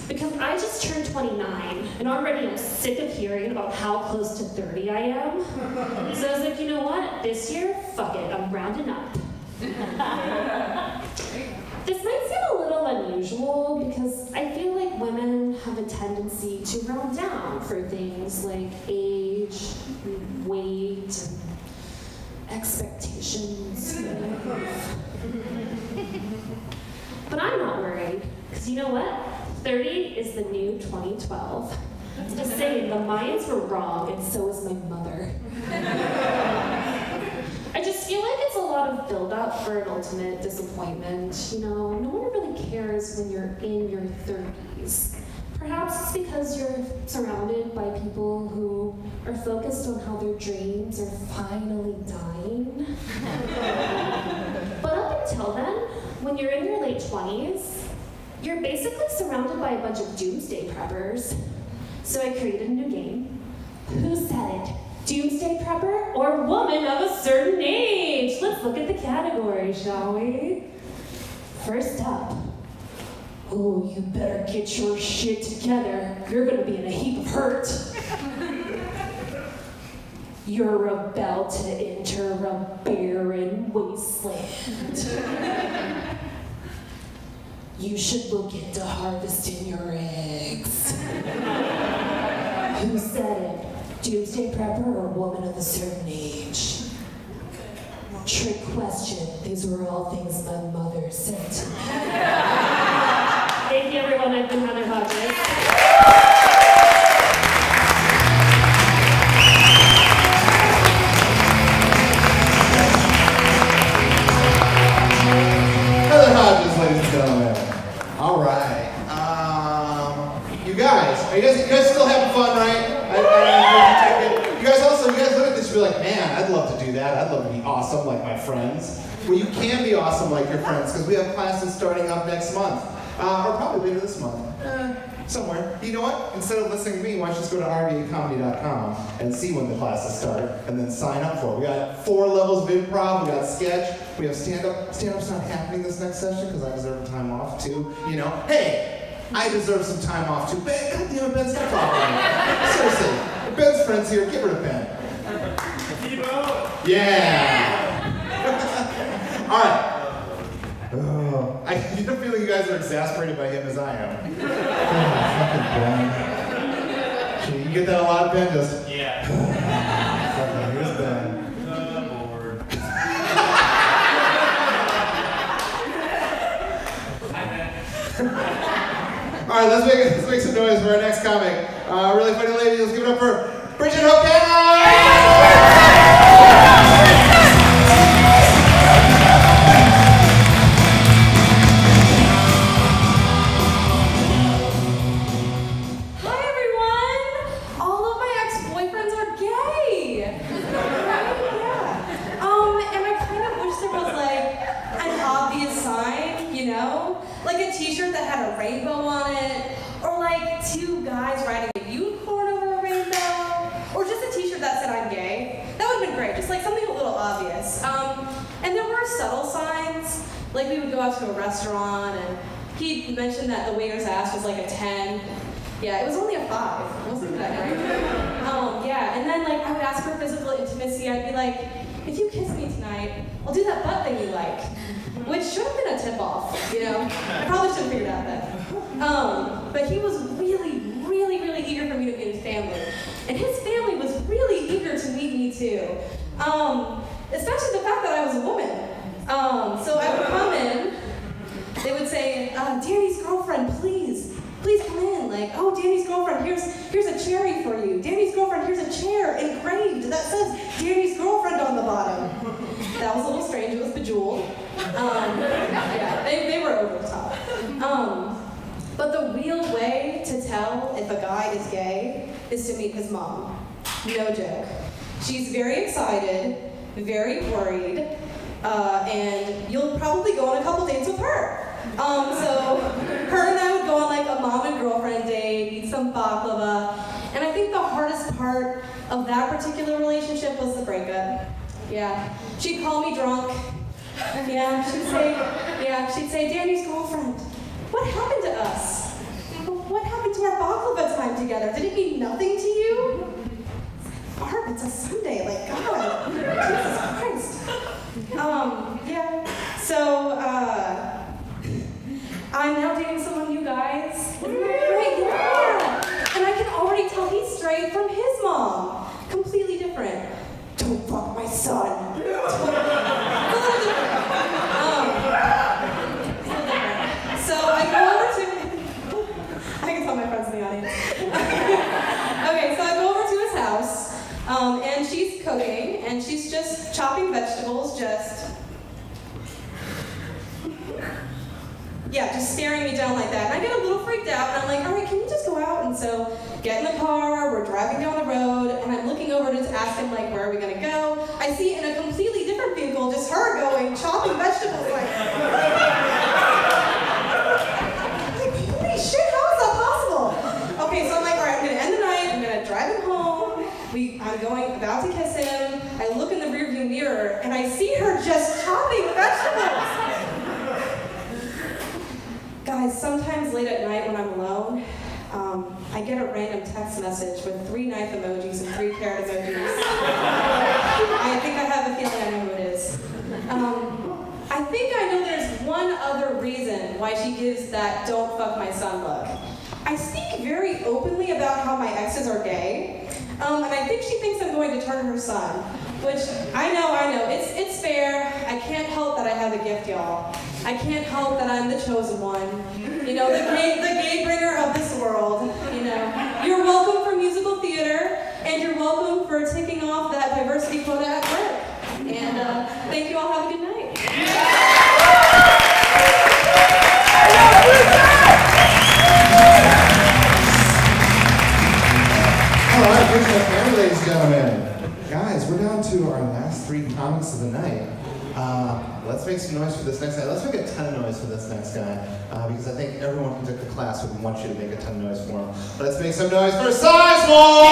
Because I just turned 29, and already I'm sick of hearing about how close to 30 I am. So I was like, you know what? This year, fuck it, I'm rounding up. This might seem a little unusual because I feel like women have a tendency to round down for things like age, weight, and expectations. But I'm not worried, because you know what? 30 is the new 2012. Just saying, the Mayans were wrong, and so is my mother. I just feel like it's a lot of build-up for an ultimate disappointment. You know, no one really cares when you're in your 30s. Perhaps it's because you're surrounded by people who are focused on how their dreams are finally dying. But up until then, when you're in your late 20s, you're basically surrounded by a bunch of doomsday preppers. So I created a new game. Who said it? Doomsday prepper or woman of a certain age? Let's look at the categories, shall we? First up. Oh, you better get your shit together. You're gonna be in a heap of hurt. You're about to enter a barren wasteland. You should look into harvesting your eggs. Who said it? Doomsday prepper or woman of a certain age? Trick question. These were all things my mother said to me. Thank you, everyone. I've been Heather Hodges. Heather Hodges, ladies and gentlemen. All right. You guys still having fun, right? You guys look at this and be like, man, I'd love to do that. I'd love to be awesome like my friends. Well, you can be awesome like your friends because we have classes starting up next month. Or probably later this month. Somewhere. You know what? Instead of listening to me, why don't you just go to rvacomedy.com and see when the classes start and then sign up for it. We got 4 levels of improv, we got sketch, we have stand-up. Stand-up's not happening this next session because I deserve time off too. You know, hey, I deserve some time off too. Ben, goddamn it, Ben, stop talking to me. Seriously. Ben's friends here, give her to Ben. Yeah. All right. Oh, I get a feeling you guys are exasperated by him as I am. Fucking Ben. Gee, you get that a lot, Ben? Just Yeah. okay, here's Ben. Bored. All right, let's make some noise for our next comic. Really funny lady. Let's give it up for Bridget Hogan! Like a t-shirt that had a rainbow on it, or like 2 guys riding a unicorn over a rainbow, or just a t-shirt that said I'm gay. That would have been great, just like something a little obvious. And there were subtle signs, like we would go out to a restaurant and he mentioned that the waiter's ass was like a 10. Yeah, it was only a 5. It wasn't that great. Yeah, and then like I would ask for physical intimacy. I'd be like, if you kiss me tonight, I'll do that butt thing you like. Which should have been a tip-off, you know? I probably should have figured out that. But he was really, really, really eager for me to meet his family. And his family was really eager to meet me too. Especially the fact that I was a woman. So I would come in, they would say, Danny's girlfriend, please come in. like, oh, Danny's girlfriend, here's a cherry for you. Danny's girlfriend, here's a chair engraved that says Danny's girlfriend on the bottom. That was a little strange. It was bejeweled. Yeah, they were over the top. But the real way to tell if a guy is gay is to meet his mom. No joke. She's very excited, very worried, and you'll probably go on a couple dates with her. So her and I would go on like a mom and girlfriend date, eat some baklava, and I think the hardest part of that particular relationship was the breakup. Yeah, she'd call me drunk. Yeah, she'd say, Danny's girlfriend, what happened to us? What happened to our baklava time together? Did it mean nothing to you? Barb, it's a Sunday, like, God, Jesus Christ. Yeah, so, I'm now dating someone, you guys. Right, yeah. And I can already tell he's straight from his mom. Completely different. Don't fuck my son. It's a little different. So I go over to, I can tell my friends in the audience. Okay, so I go over to his house, and she's cooking, and she's just chopping vegetables, just staring me down like that. And I get a little freaked out, and I'm like, all right, can we just go out? And so get in the car, we're driving down the road, and I'm looking over to ask him, like, where are we gonna go? I see in a completely different vehicle, just her going, chopping vegetables, like, holy shit, how is that possible? Okay, so I'm like, all right, I'm gonna end the night, I'm gonna drive him home, I'm about to kiss him, I look in the rearview mirror, and I see her just chopping vegetables. Guys, sometimes late at night when I'm alone, I get a random text message with 3 knife emojis and 3 carrot emojis. I think I have a feeling I know who it is. I think I know there's one other reason why she gives that don't fuck my son look. I speak very openly about how my exes are gay, and I think she thinks I'm going to turn her son, which I know, it's fair. I can't help that I have a gift, y'all. I can't help that I'm the chosen one. You know, the gay bringer of this world, you know. You're welcome for musical theater, and you're welcome for ticking off that diversity quota at work. And thank you all, have a good night. All right, Richmond family, ladies and gentlemen. Guys, we're down to our last 3 comics of the night. Let's make some noise for this next guy. Let's make a ton of noise for this next guy, because I think everyone who took the class would want you to make a ton of noise for him. Let's make some noise for Sizemore!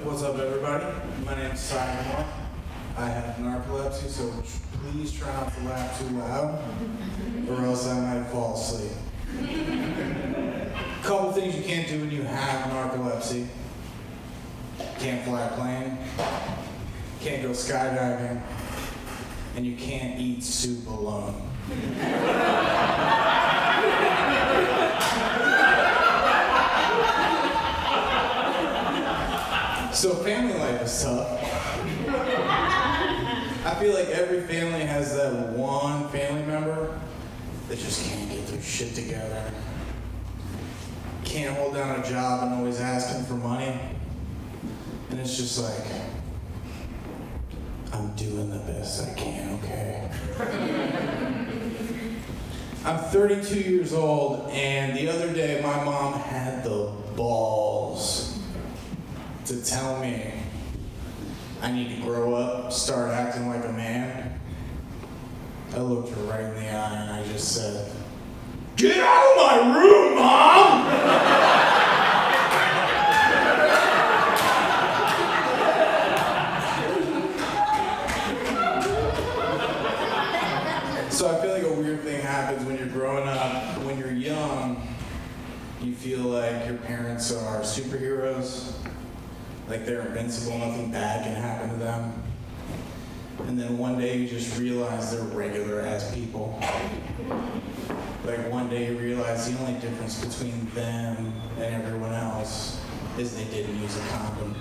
What's up, everybody? My name is Sizemore. I have narcolepsy, so please try not to laugh too loud, or else I might fall asleep. A couple things you can't do when you have narcolepsy. Can't fly a plane, can't go skydiving, and you can't eat soup alone. So family life is tough. I feel like every family has that one family member that just can't get their shit together. Can't hold down a job and always asking for money. And it's just like, I'm doing the best I can, okay? I'm 32 years old, and the other day my mom had the balls to tell me I need to grow up, start acting like a man. I looked her right in the eye and I just said, "Get out of my room, Mom!" So I feel like a weird thing happens when you're growing up. When you're young, you feel like your parents are superheroes. Like they're invincible, nothing bad can happen to them. And then one day you just realize they're regular ass people. Like one day you realize the only difference between them and everyone else is they didn't use a condom.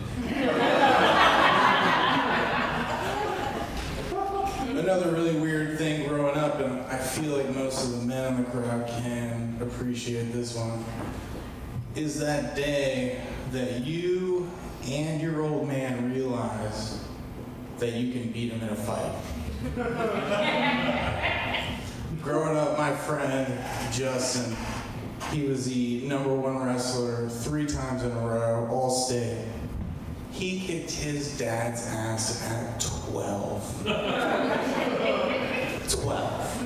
Another really weird thing growing up, and I feel like most of the men in the crowd can appreciate this one, is that day that you and your old man realize that you can beat him in a fight. Growing up, my friend Justin, he was the #1 wrestler 3 times in a row, all state. He kicked his dad's ass at 12. 12.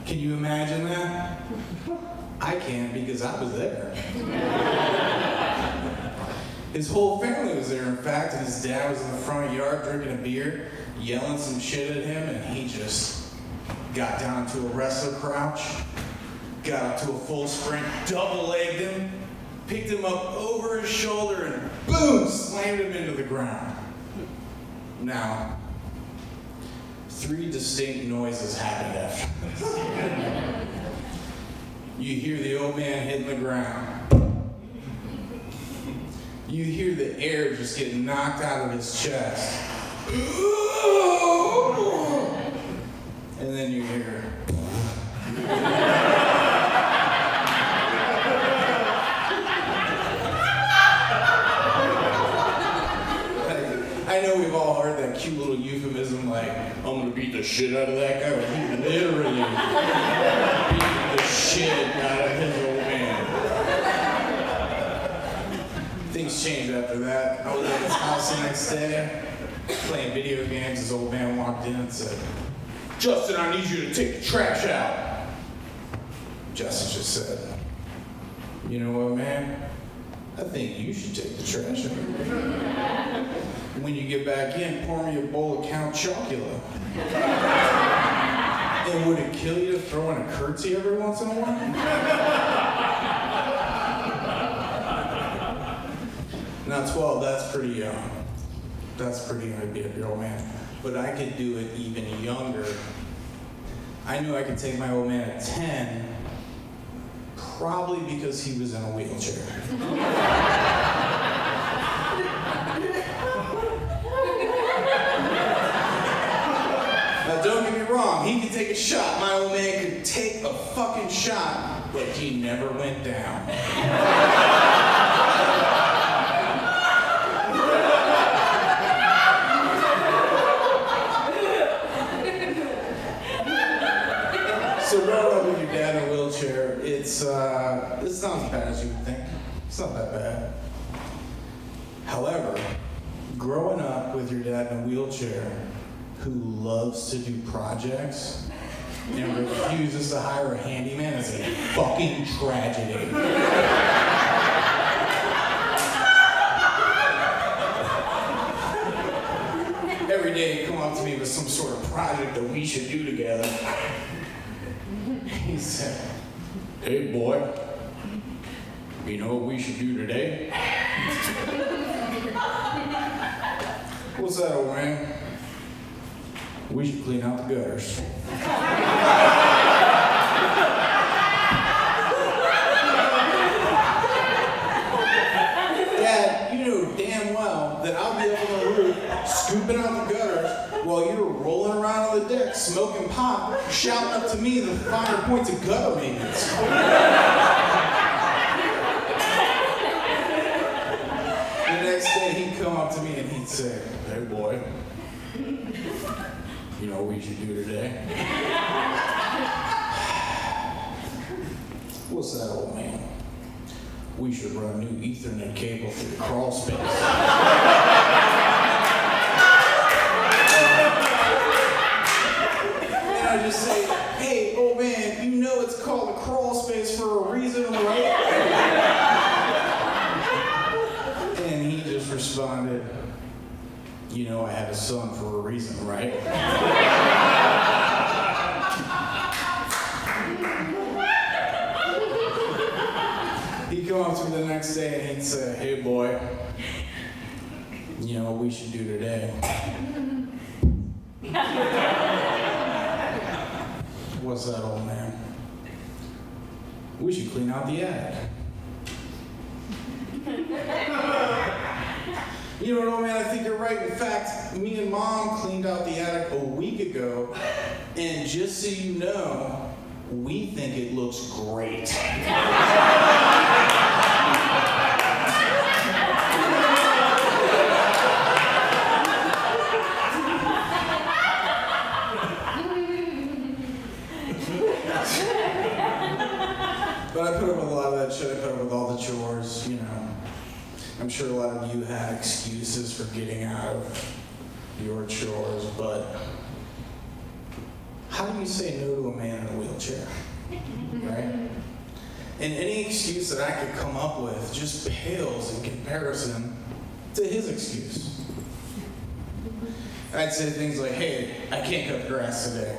Can you imagine that? I can't because I was there. His whole family was there, in fact, and his dad was in the front yard drinking a beer, yelling some shit at him, and he just got down to a wrestler crouch, got up to a full sprint, double-legged him, picked him up over his shoulder, and boom, slammed him into the ground. Now, 3 distinct noises happened after this. You hear the old man hitting the ground. You hear the air just get knocked out of his chest. And then you hear. I know we've all heard that cute little euphemism like, I'm gonna beat the shit out of that guy, but he literally beat the shit out of his old man. Things changed after that. I was at his house the next day, playing video games. His old man walked in and said, Justin, I need you to take the trash out. Justin just said, you know what, man? I think you should take the trash out. When you get back in, pour me a bowl of Count Chocula. And would it kill you to throw in a curtsy every once in a while? Now 12, that's pretty young. That's pretty young to be a girl, man. But I could do it even younger. I knew I could take my old man at 10, probably because he was in a wheelchair. Now don't get me wrong, he could take a shot. My old man could take a fucking shot, but he never went down. So growing up with your dad in a wheelchair, it's not as bad as you would think. It's not that bad. However, growing up with your dad in a wheelchair who loves to do projects and refuses to hire a handyman is a fucking tragedy. Every day he'd come up to me with some sort of project that we should do together. He said, hey boy, you know what we should do today? What's that, old man? We should clean out the gutters. Dad, you know damn well that I'll be up on the roof scooping out the gutters while you're rolling around on the deck smoking pot, shouting up to me the finer points of gutter maintenance. The next day he'd come up to me and he'd say, hey boy, you know what we should do today? What's that, old man? We should run new Ethernet cable through the crawl space. And I just say, hey, old man, you know it's called a crawl space for a reason, right? And he just responded, you know I had a son for a reason, right? He'd come up to me the next day and he'd say, hey boy, you know what we should do today? What's that, old man? We should clean out the attic. You know what, old man, I think you're right. In fact, me and Mom cleaned out the attic a week ago, and just so you know, we think it looks great. But I put up with a lot of that shit. I put up with all the chores, you know. I'm sure a lot of you had excuses for getting out of your chores, but how do you say no to a man in a wheelchair? Right? And any excuse that I could come up with just pales in comparison to his excuse. I'd say things like, hey, I can't cut the grass today.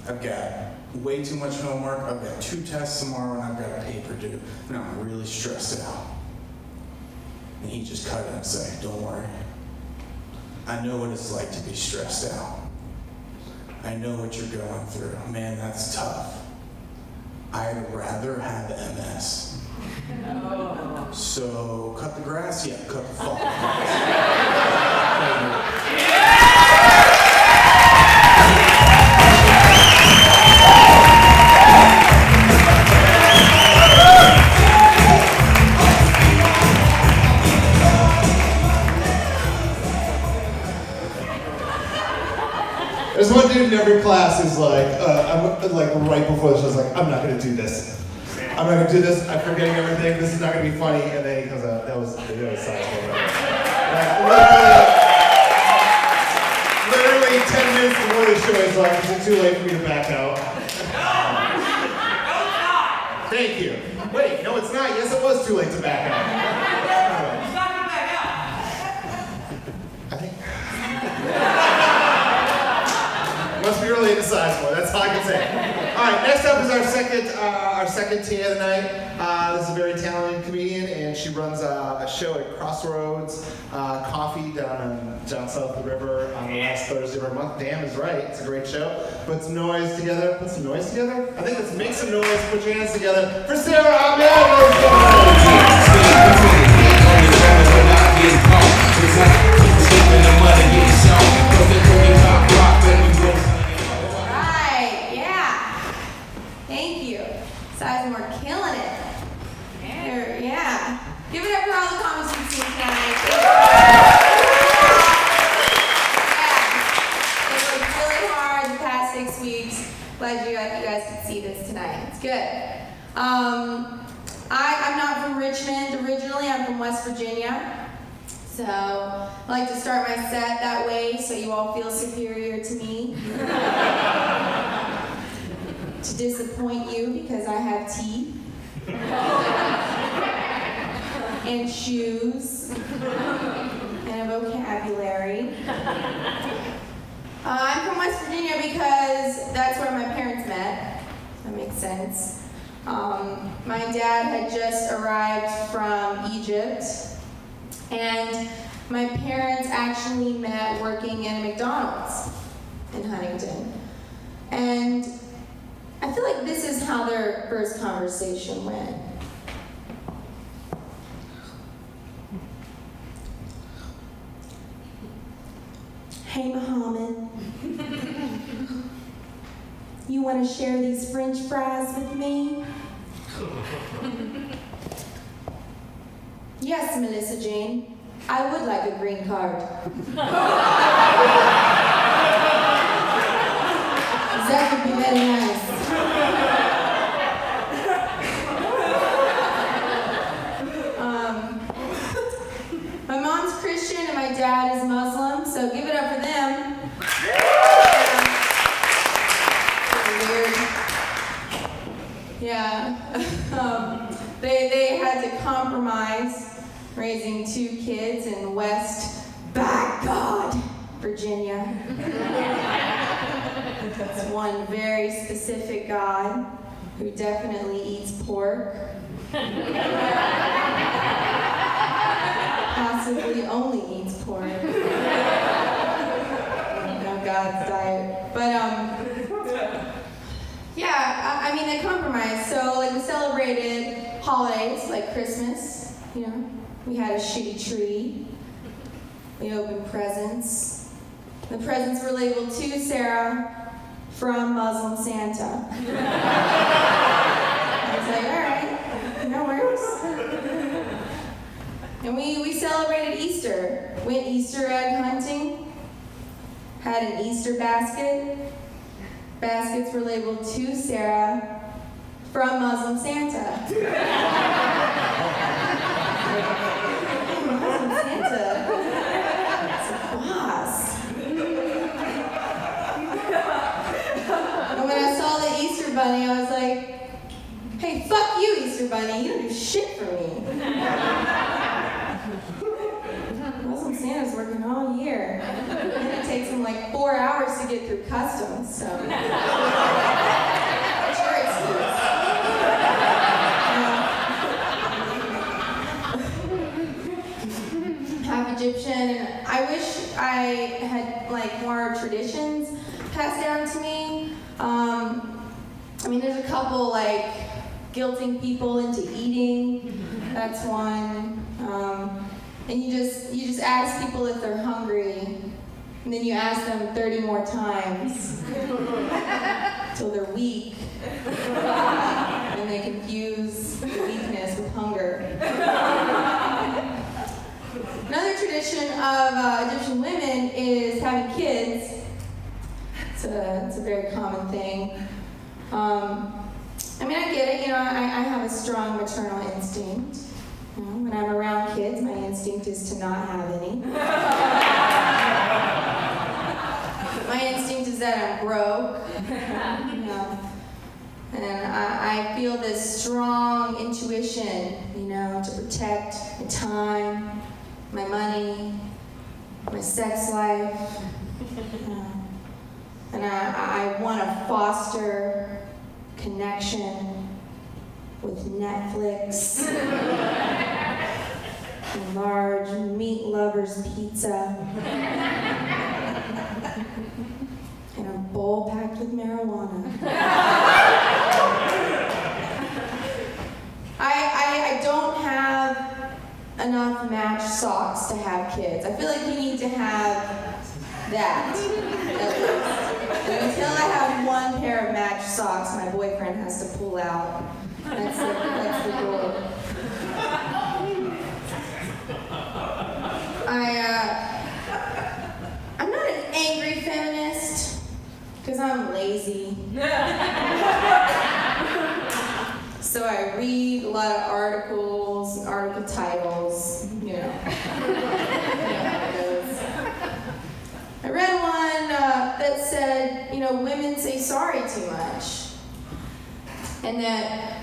I've got way too much homework, I've got 2 tests tomorrow, and I've got a paper due, and I'm really stressed out. And he'd just cut it and say, don't worry. I know what it's like to be stressed out. I know what you're going through. Man, that's tough. I'd rather have MS. So, cut the grass? Yeah, cut the fucking grass. There's one dude in every class who's like, I'm like right before the show's like, I'm not gonna do this. I'm not gonna do this. I'm forgetting everything. This is not gonna be funny. And then he comes out. That was Sizemore. Literally 10 minutes before the show, he's like, is it too late for me to back out? Thank you. Wait, no, it's not. Yes, it was too late to back out. He's not gonna back out. I think. Must be related to Sizemore. That's all I can say. All right, next up is our second TA of the night. This is a very talented comedian, and she runs a show at Crossroads Coffee down south of the river on the last Thursday of every month. Damn is right. It's a great show. Put some noise together. Put some noise together? I think let's make some noise. Put your hands together for Sarah Ahmed. Right, yeah. Thank you. Sizemore killing it. Yeah. Give it up for all the comments you've seen tonight. Yeah. It worked really hard the past 6 weeks. Glad you guys could see this tonight. It's good. I'm not from Richmond originally. I'm from West Virginia. So I like to start my set that way so you all feel superior to me. To disappoint you because I have teeth. And shoes. And a vocabulary. I'm from West Virginia because that's where my parents met. That makes sense. My dad had just arrived from Egypt. And my parents actually met working in a McDonald's in Huntington. And I feel like this is how their first conversation went. Hey, Muhammad. You want to share these French fries with me? Yes, Melissa Jane. I would like a green card. That would be very nice. My mom's Christian and my dad is Muslim, so give it up for them. Weird. Yeah. They had to compromise raising 2 kids in West, by God, Virginia. That's one very specific God who definitely eats pork. Possibly only eats pork. No, God God's diet. But yeah, I mean, they compromised. So like we celebrated holidays like Christmas, you know. We had a shitty tree. We opened presents. The presents were labeled to Sarah from Muslim Santa. I was like, all right, that works. And we celebrated Easter. Went Easter egg hunting. Had an Easter basket. Baskets were labeled to Sarah from Muslim Santa. Muslim Santa. It's a boss. And when I saw the Easter bunny, I was like, hey, fuck you, Easter bunny. You don't do shit for me. Muslim Santa's working all year. And it takes him like 4 hours to get through customs, so. What's your excuse? Half Egyptian, and I wish I had like more traditions passed down to me. I mean, there's a couple like guilting people into eating. That's one. And you just ask people if they're hungry, and then you ask them 30 more times until they're weak, and they confuse the weakness with hunger. Another tradition of Egyptian women is having kids. It's a very common thing. I mean, I get it. You know, I have a strong maternal instinct. You know, when I'm around kids, my instinct is to not have any. My instinct is that I'm broke. You know, and I feel this strong intuition, you know, to protect my time, my money, my sex life. You know, and I want to foster connection with Netflix, and large meat lovers pizza, and a bowl packed with marijuana. I don't have enough matched socks to have kids. I feel like you need to have that, at least. And until I have one pair of matched socks, my boyfriend has to pull out. That's the goal. I'm not an angry feminist, because I'm lazy. So I read a lot of articles, article titles, you know. I read one that said, you know, women say sorry too much. And that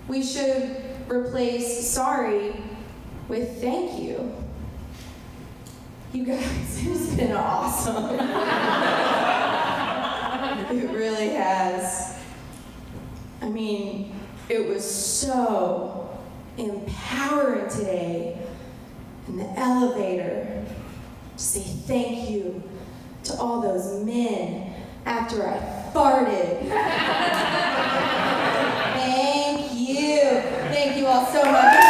we should replace sorry with thank you. You guys, it's been awesome. It really has. I mean, it was so empowering today in the elevator to say thank you to all those men after I farted. Thank you. Thank you all so much.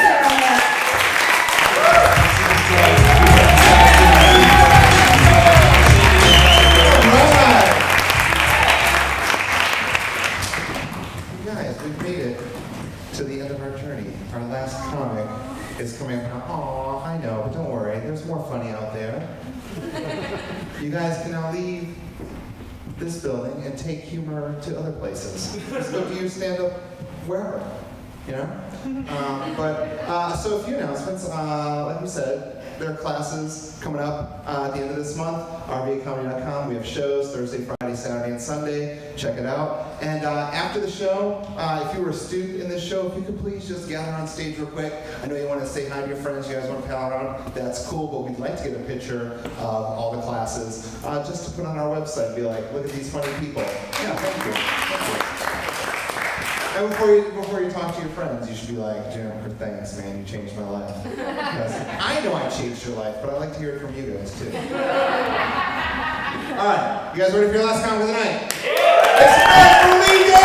Guys, we've made it to the end of our journey. Our last comic is coming up. Aw, I know, but don't worry. There's more funny out there. You guys can now leave this building and take humor to other places. Just go do your stand-up wherever, you know? So a few announcements. Like we said, there are classes coming up at the end of this month. rvacomedy.com. We have shows Thursday, Friday, Saturday, and Sunday. Check it out. And after the show, if you were a student in this show, if you could please just gather on stage real quick. I know you want to say hi to your friends. You guys want to pal around. That's cool, but we'd like to get a picture of all the classes just to put on our website. Be like, look at these funny people. Yeah, thank you. Thank you. And before you talk to your friends, you should be like, Jennifer, thanks, man, you changed my life. Because I know I changed your life, but I'd like to hear it from you guys, too. All right, you guys ready for your last comment of the night? Expect from Lee Davis!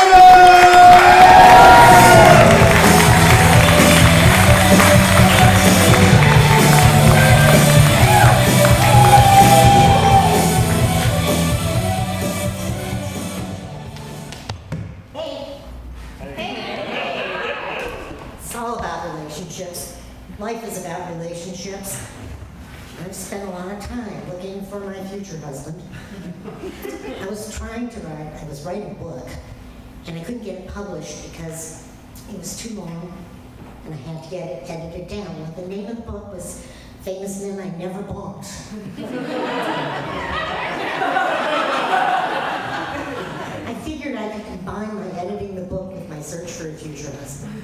It's all about relationships. Life is about relationships. I've spent a lot of time looking for my future husband. I was writing a book, and I couldn't get it published because it was too long, and I had to get it edited down. Well, the name of the book was Famous Men I Never Bought. I figured I could combine my editing the book with my search for a future husband.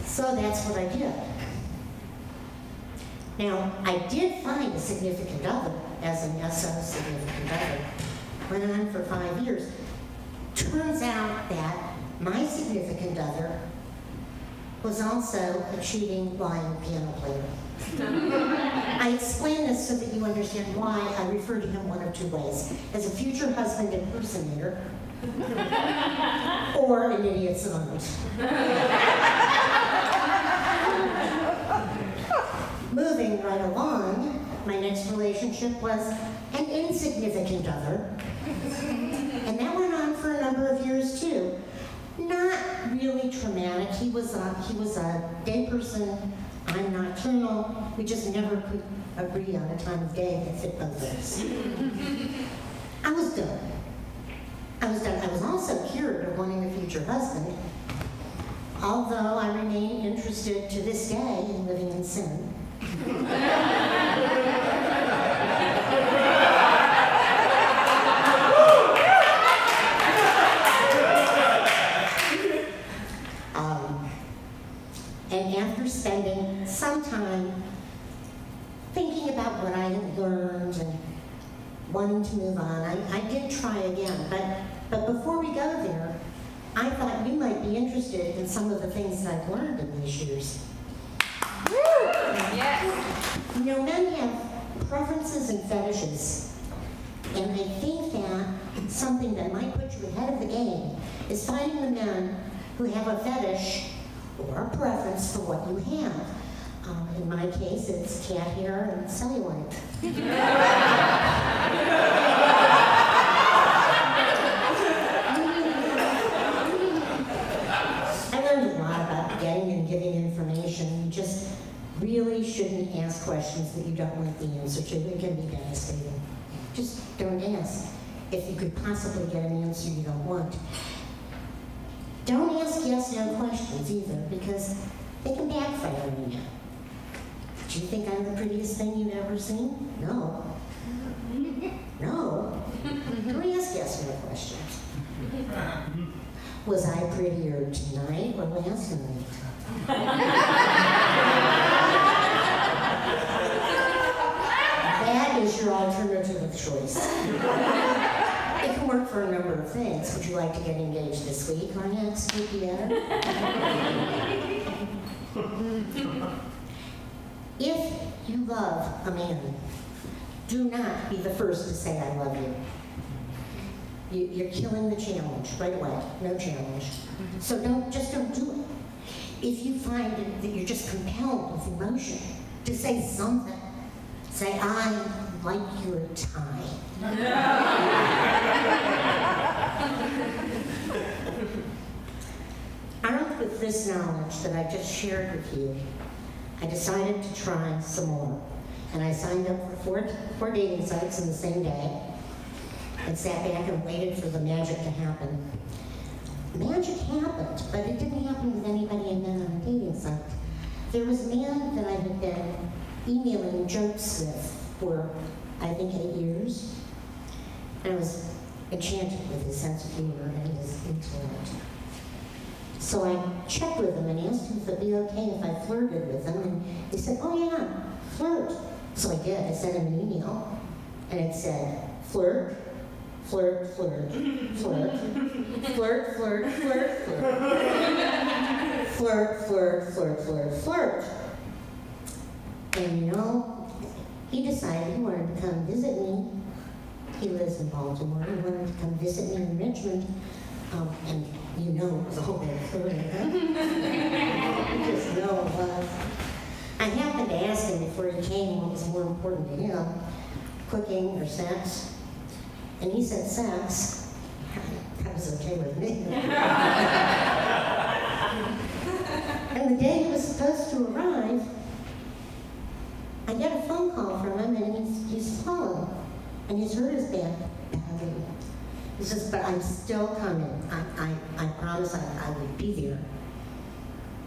So that's what I did. Now, I did find a significant other as an SO significant other. Went on for 5 years. Turns out that my significant other was also a cheating, lying piano player. I explain this so that you understand why I refer to him one of two ways: as a future husband impersonator, or an idiot's aunt. Moving right along, my next relationship was an insignificant other. And that went on for a number of years too. Not really traumatic. He was a day person. I'm nocturnal. We just never could agree on a time of day that fit both of us. I was done. I was also cured of wanting a future husband, although I remain interested to this day in living in sin. And after spending some time thinking about what I had learned and wanting to move on, I did try again. But before we go there, I thought you might be interested in some of the things that I've learned in these years. Yes. You know, men have preferences and fetishes. And I think that something that might put you ahead of the game is finding the men who have a fetish or a preference for what you have. In my case, it's cat hair and cellulite. I learned a lot about getting and giving information. You just really shouldn't ask questions that you don't want the answer to. It can be devastating. Just don't ask if you could possibly get an answer you don't want. Don't ask yes/no questions either, because they can backfire on you. Do you think I'm the prettiest thing you've ever seen? No. No. Don't ask yes/no questions. Was I prettier tonight or last night? That is your alternative of choice. It can work for a number of things. Would you like to get engaged this week or next week together? If you love a man, do not be the first to say I love you. You're killing the challenge right away. No challenge. So don't do it. If you find that you're just compelled with emotion to say something, say, I like your tie. Armed with this knowledge that I just shared with you, I decided to try some more. And I signed up for four dating sites in the same day and sat back and waited for the magic to happen. Magic happened, but it didn't happen with anybody I met on a dating site. There was a man that I had been emailing jokes with for, I think, 8 years. And I was enchanted with his sense of humor and his intellect. So I checked with him and asked him if it'd be okay if I flirted with him, and he said, oh yeah, flirt. So I did. I sent him an email, and it said, flirt, flirt, flirt, flirt, flirt, flirt, flirt, flirt, flirt, flirt, flirt, flirt, flirt. And you know, he decided he wanted to come visit me. He lives in Baltimore. He wanted to come visit me in Richmond. And you know it was all that food, huh? You just know it was. I happened to ask him before he came what was more important to him, cooking or sex. And he said sex. That was okay with me. And the day he was supposed to arrive, I get a phone call from him, and he's fallen. And he's hurt his back badly. He says, but I'm still coming. I promise I would be there.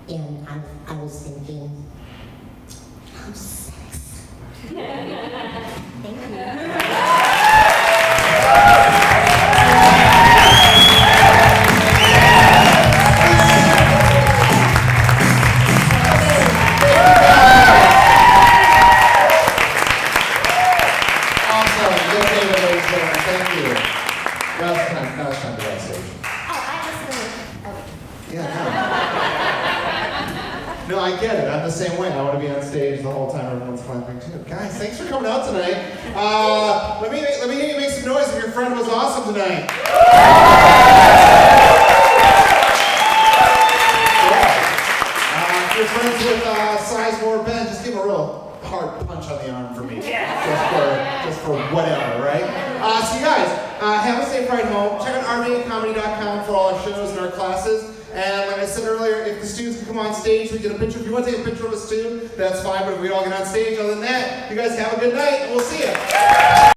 And I was thinking, oh, sex. Thank you. No, I get it. I'm the same way. I want to be on stage the whole time everyone's clapping too. Guys, thanks for coming out tonight. Let me hear you make some noise if your friend was awesome tonight. If you're friends with Sizemore Ben, just give him a real hard punch on the arm for me. Just for whatever, right? So you guys, have a safe ride home. Check out rvacomedy.com for all our shows and our classes. And like I said earlier, if the students can come on stage, we get a picture. If you want to take a picture of us too, that's fine. But if we all get on stage, other than that, you guys have a good night, and we'll see you.